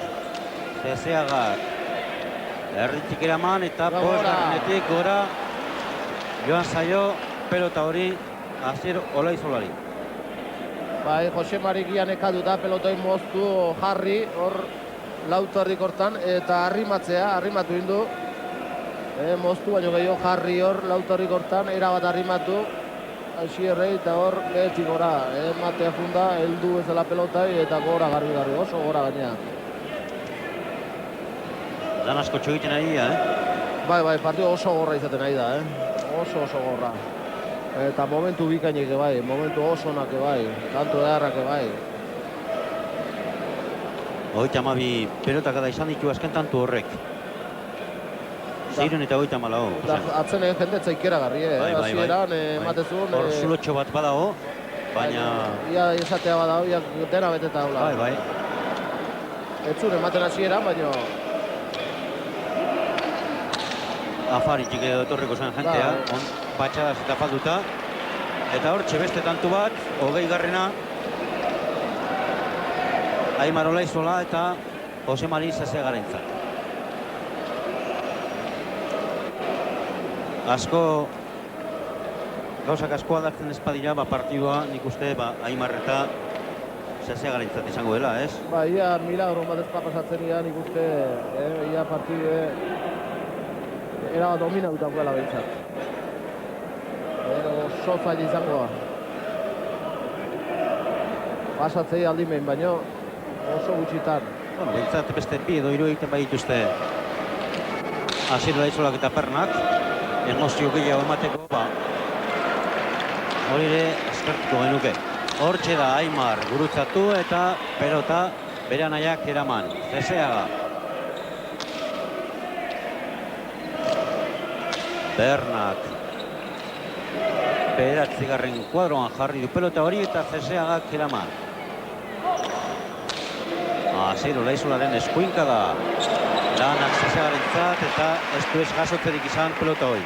Zezeagak. Erritzik eraman eta 5. gora. Joan zaio pelota hori Asier Olaizolari. Bai, Jose Mari gian ekadu da pelotoin moztu jarri, hor lautarrik hortan, eta arrimatu indu. Moztu baino gehiago jarri hor lautarrik hortan, erabat arrimatu. Asierrei eta hor behetzi gora, matea funda, heldu ezela pelotai eta gora garbi, oso gora gainea. Dan asko txogiten ari da, Bai, partidu oso gorra izaten ari da, oso gorra. Eta momentu bikainek bai, momentu oso onak bai, tanto edarrak bai. 32 pelotak da izan ditu azken tantu horrek. 6 eta 34. Atzen jende zaikera garri, hasieran ematezun. Hor zulotxo bat badago, baina... Ia esatea badago, ia dena beteta hola. Bai. Etzun ematen hasieran, baina... Afaritxik edo etorriko zen jentea, batxadaz eta falduta. Eta hortxe beste tantu bat, 20. Aimar Olaizola eta Jose Mari Zezeagarentzat. Gauzak asko aldatzen espadira, partidua nik uste Aimar eta Zezeagarentzat izango dela, ez? Ia milagro bat ezpa pasatzen ia nik uste, ia partide era domina dutakoela behintzat. Oso zaila izango da. Pasatzei aldin behin, baino oso gutxitan. Bueno, behintzat beste bi edo 3 egiten bai dituzte Asier Olaizolak eta Pernak. Emozio gehiago emateko, hori ere eskertuko genuke. Hortxe da Aimar gurutzatu eta pelota bere anaiak eraman. Zezeaga. Bernak. 9. kuadroan jarri du pelota hori eta Zezeagak eraman. Asier Olaizolaren eskuinka da. Lanak Zezeagarentzat eta ez du ez jasotzerik izan pelota hori.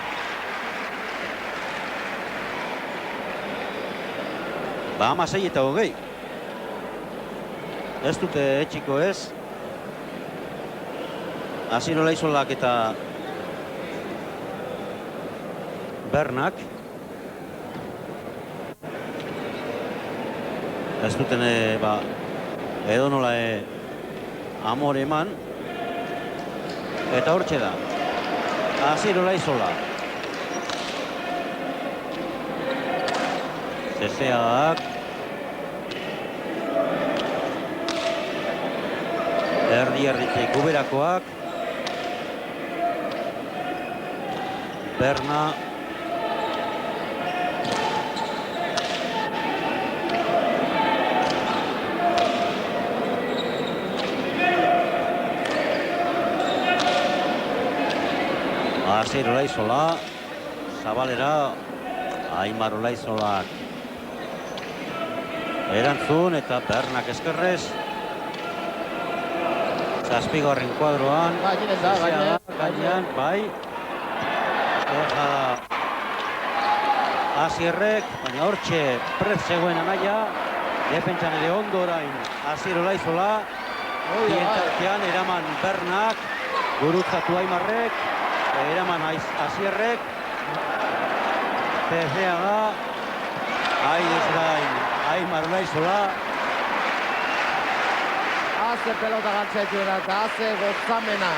Ba, 16 eta 20. Ez dute etxiko ez. Asier Olaizolak eta Bernak. Ez duten edo nola Amore eman. Eta hortxe da. Asier Olaizola. Zezeak. Erdi-erditik uberakoak. Berna. Asier Olaizola, Zabalera, Aimar Olaizolak erantzun eta Bernak eskerrez. Zazpigarren kuadroan, gainean, bai. Oja Asierrek, baina hortxe prez zegoen anaia. Defentsan ere ondo orain Asier Olaizola. Bientartean eraman Bernak, gurutzatu Aimarrek. Eraman Asierrek. Zezeaga. Aidez orain Aimar Olaizola. Haze pelota galtzaituena eta haze gozamena.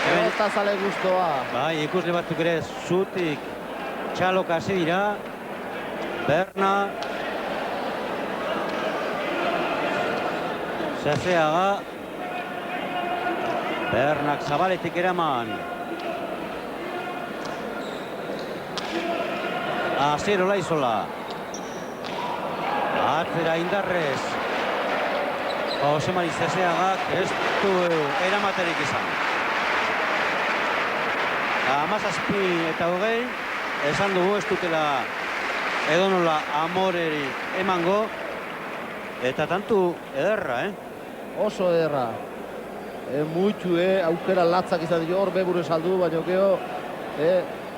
Pelota zale guztoa. Bai, ikusle batzuk ere zutik txalok hasi dira. Berna. Zezeaga. Bernak Zabaletik eraman. Asier Olaizola. Atzera indarrez. Josemari Zezeagak ez du eramaterik izan. 17 eta 20. Esan dugu ez dutela edonola amorerik emango. Eta tantu ederra, Oso ederra. Muitu, aukera latzak izan ditu, hor bebure saldu, baina geho,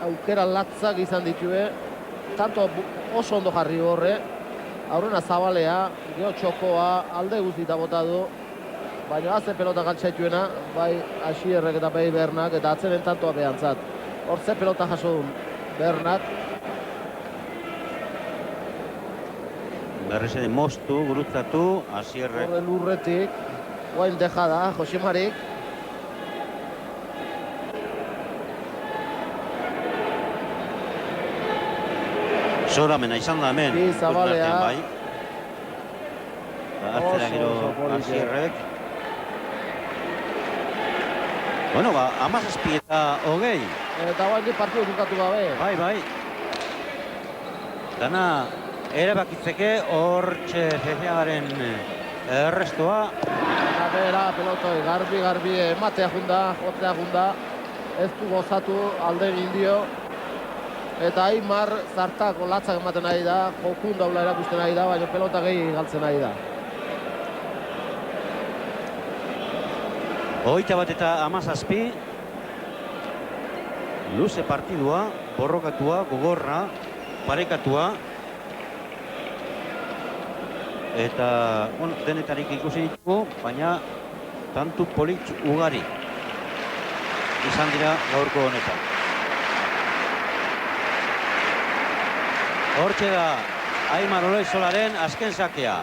aukera latzak izan ditu, tanto oso ondo jarri horre, aurrena Zabalea, geho txokoa, alde guztita bota du, baina haze pelota galtzaituena, bai Asierrek eta bai Bernak, eta atzenen tantoa behantzat. Hor ze pelota jaso duen Bernak. Berriz ere moztu, gurutzatu, Asierrek. Horre lurretik. Guain dejada, Josemarik. Zoramena izan da hemen. Bi Zabalea. Bai. Atzera gero Asierrek. Bueno, 17 eta 20. Eta guain di partidu zukatu gabe. Bai. Dana erabakitzeke hortxe Zezeagaren errestoa. Bera, pelotoi, garbi, ematea junda, jotzea junda. Ez du gozatu alde egin dio. Eta Aimar zartako latzak ematen nahi da, jokun daula erakusten nahi da, baina pelota gehi galtzen nahi da. 21 eta 17. Luze partidua, borrokatua, gogorra, parekatua. Eta, bueno, denetarik ikusi ditugu, baina tantu polit ugari izan dira gaurko honetan. Hortxe da Aimar Olaizolaren azken sakea.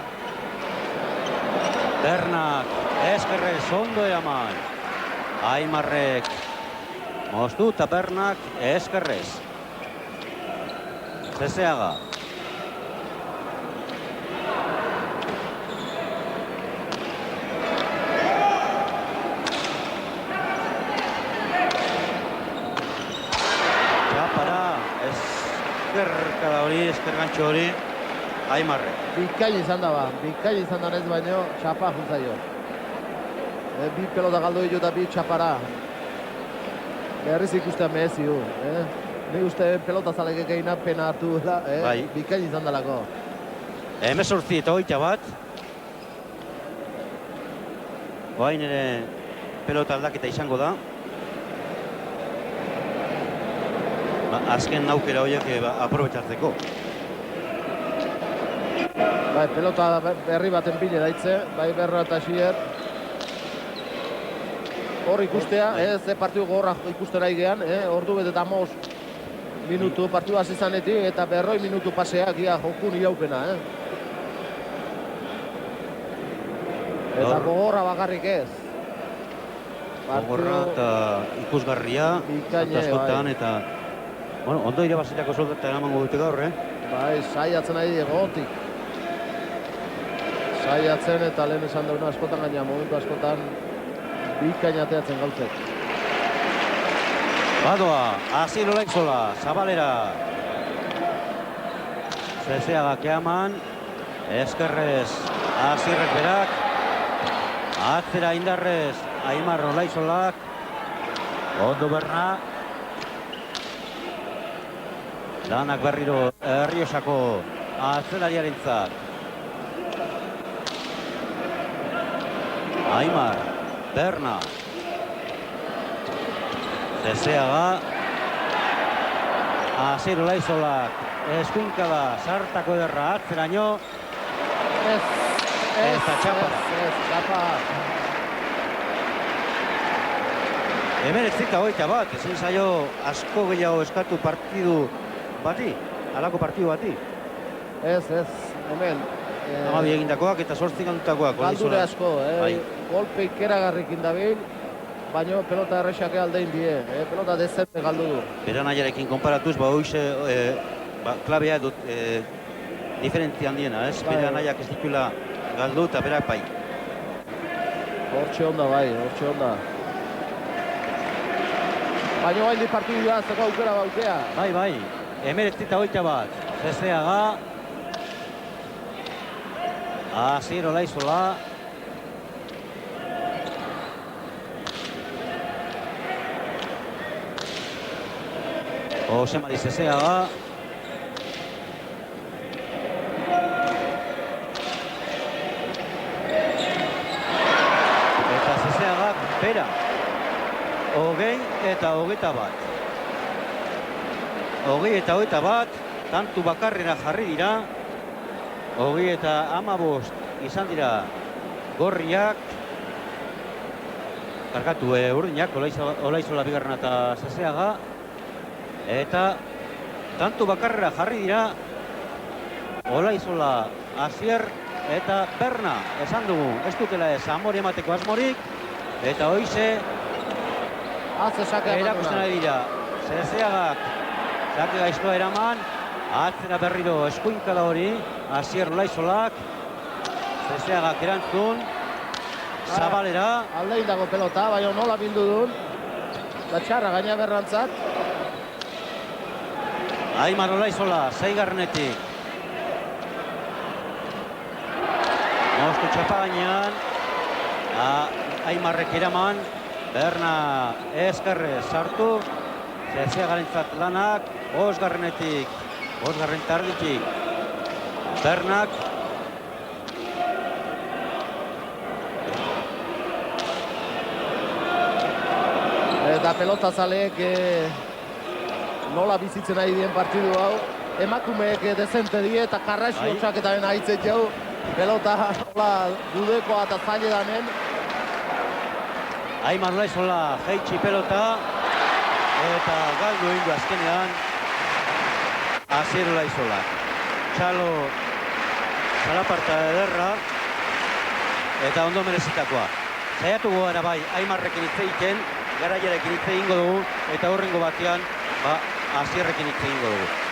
Bernak eskerrez ondo eraman. Aimarrek moztu eta Bernak eskerrez. Zezeaga. Eskerkada hori, eskergantxo hori, Aimarrek. Bikain izan da ez baino, txapa juntzaio. Bi pelota galdu ditu eta bi txapara. Berriz ikustean mehezi du. Ni uste pelota zalek egina pena hartu dela, bikain izan dalako. 18 eta 21 bat. Oain ere pelota aldaketa izango da. Azken aukera horiek aprobetxatzeko. Bai, pelota berri baten bile daitze, bai Berna eta Asier. Hor ikustea, ze partidu gorra ikusten nahi gehan, ordu bete eta 5 minutu partidu hasi zanetik eta 40 minutu paseak ia jokun iraupena. Eta gogorra bakarrik ez. Gogorra eta ikusgarria. Bikaine, askotan, bai. eta bueno, ondo irabazitako soldata eramango dute gaur, Bai, saiatzen ari egotik. Saiatzen eta lehen esan duguna askotan gaina, momentu askotan bikain ateatzen gauzek. Badoa, Asier Olaizola, Zabalera. Zezeagak eaman, eskerrez Asierrek berak. Atzera indarrez, Aimar Olaizolak. Ondo Berna. Lanak berriro Erriosako atzelariarentzat. Aimar, Berna. Zezeaga. Asier Olaizolak. Eskuinkada, sartako ederra atzeraino. Eta txapara. Txapa. Hemen ez zita hogeita bat, ezin zaio asko gehiago eskatu partidu bati, halako partidu bati. Ez, hemen. Amabi egindakoak eta 8 galdutakoak. Galdure asko, Bai. golpe ikeragarrikin dabil, baina pelota errexake aldein die, pelota dezente galdu du. Beran aiarekin konparatuz, hoxe klabea dut diferentzia handiena, ez? Bai. Beran aiak ez ditula galdu eta berak bai. Hortxe onda bai, hortxe onda. Baina hain di partidua zeko aukera baukea. Bai, hemen ez zita hogeita bat. Zezeaga. Asier Olaizola. Josemari Zezeaga. Eta Zezeagak bera. 20 eta 21. 20 eta 21, tantu bakarrera jarri dira. 20 eta 15 izan dira gorriak. Kargatu urdinak, Olaizola bigarrena eta Zezeaga. Eta tantu bakarrera jarri dira Olaizola, Asier eta Berna. Esan dugu, ez dutela ez amore emateko asmorik. Eta hoize erakusten ari dira. Zezeagak zake gaiztoa eraman. Atzera berriro eskuinkada hori. Asier Olaizolak. Zezeagak erantzun. Zabalera. Aldein dago pelota, baina nola bildu duen. Da txarra gaina berrantzat. Aimar Olaizola, 6. Moztu txapa gainean. Aimarrek eraman. Berna eskerrez sartu. Zezeagarentzat lanak. 5. 5. tarditik. Bernak. Eta pelota zaleek nola bizitzen ari dien partidu hau. Emakumeek dezente die eta Karraxi otsaketaren haitzet jau. Pelota nola dudekoa eta zaile danen. Aimar Olaizola jaitsi pelota. Eta galdu egin du azkenean Asier Olaizola. Txalo zalaparta ederra. Eta ondo merezitakoa. Saiatu gara bai, Aimarrekin hitz egiten, garaiarekin hitz egingo dugu, eta horrengo batean, Asierrekin hitz egingo dugu.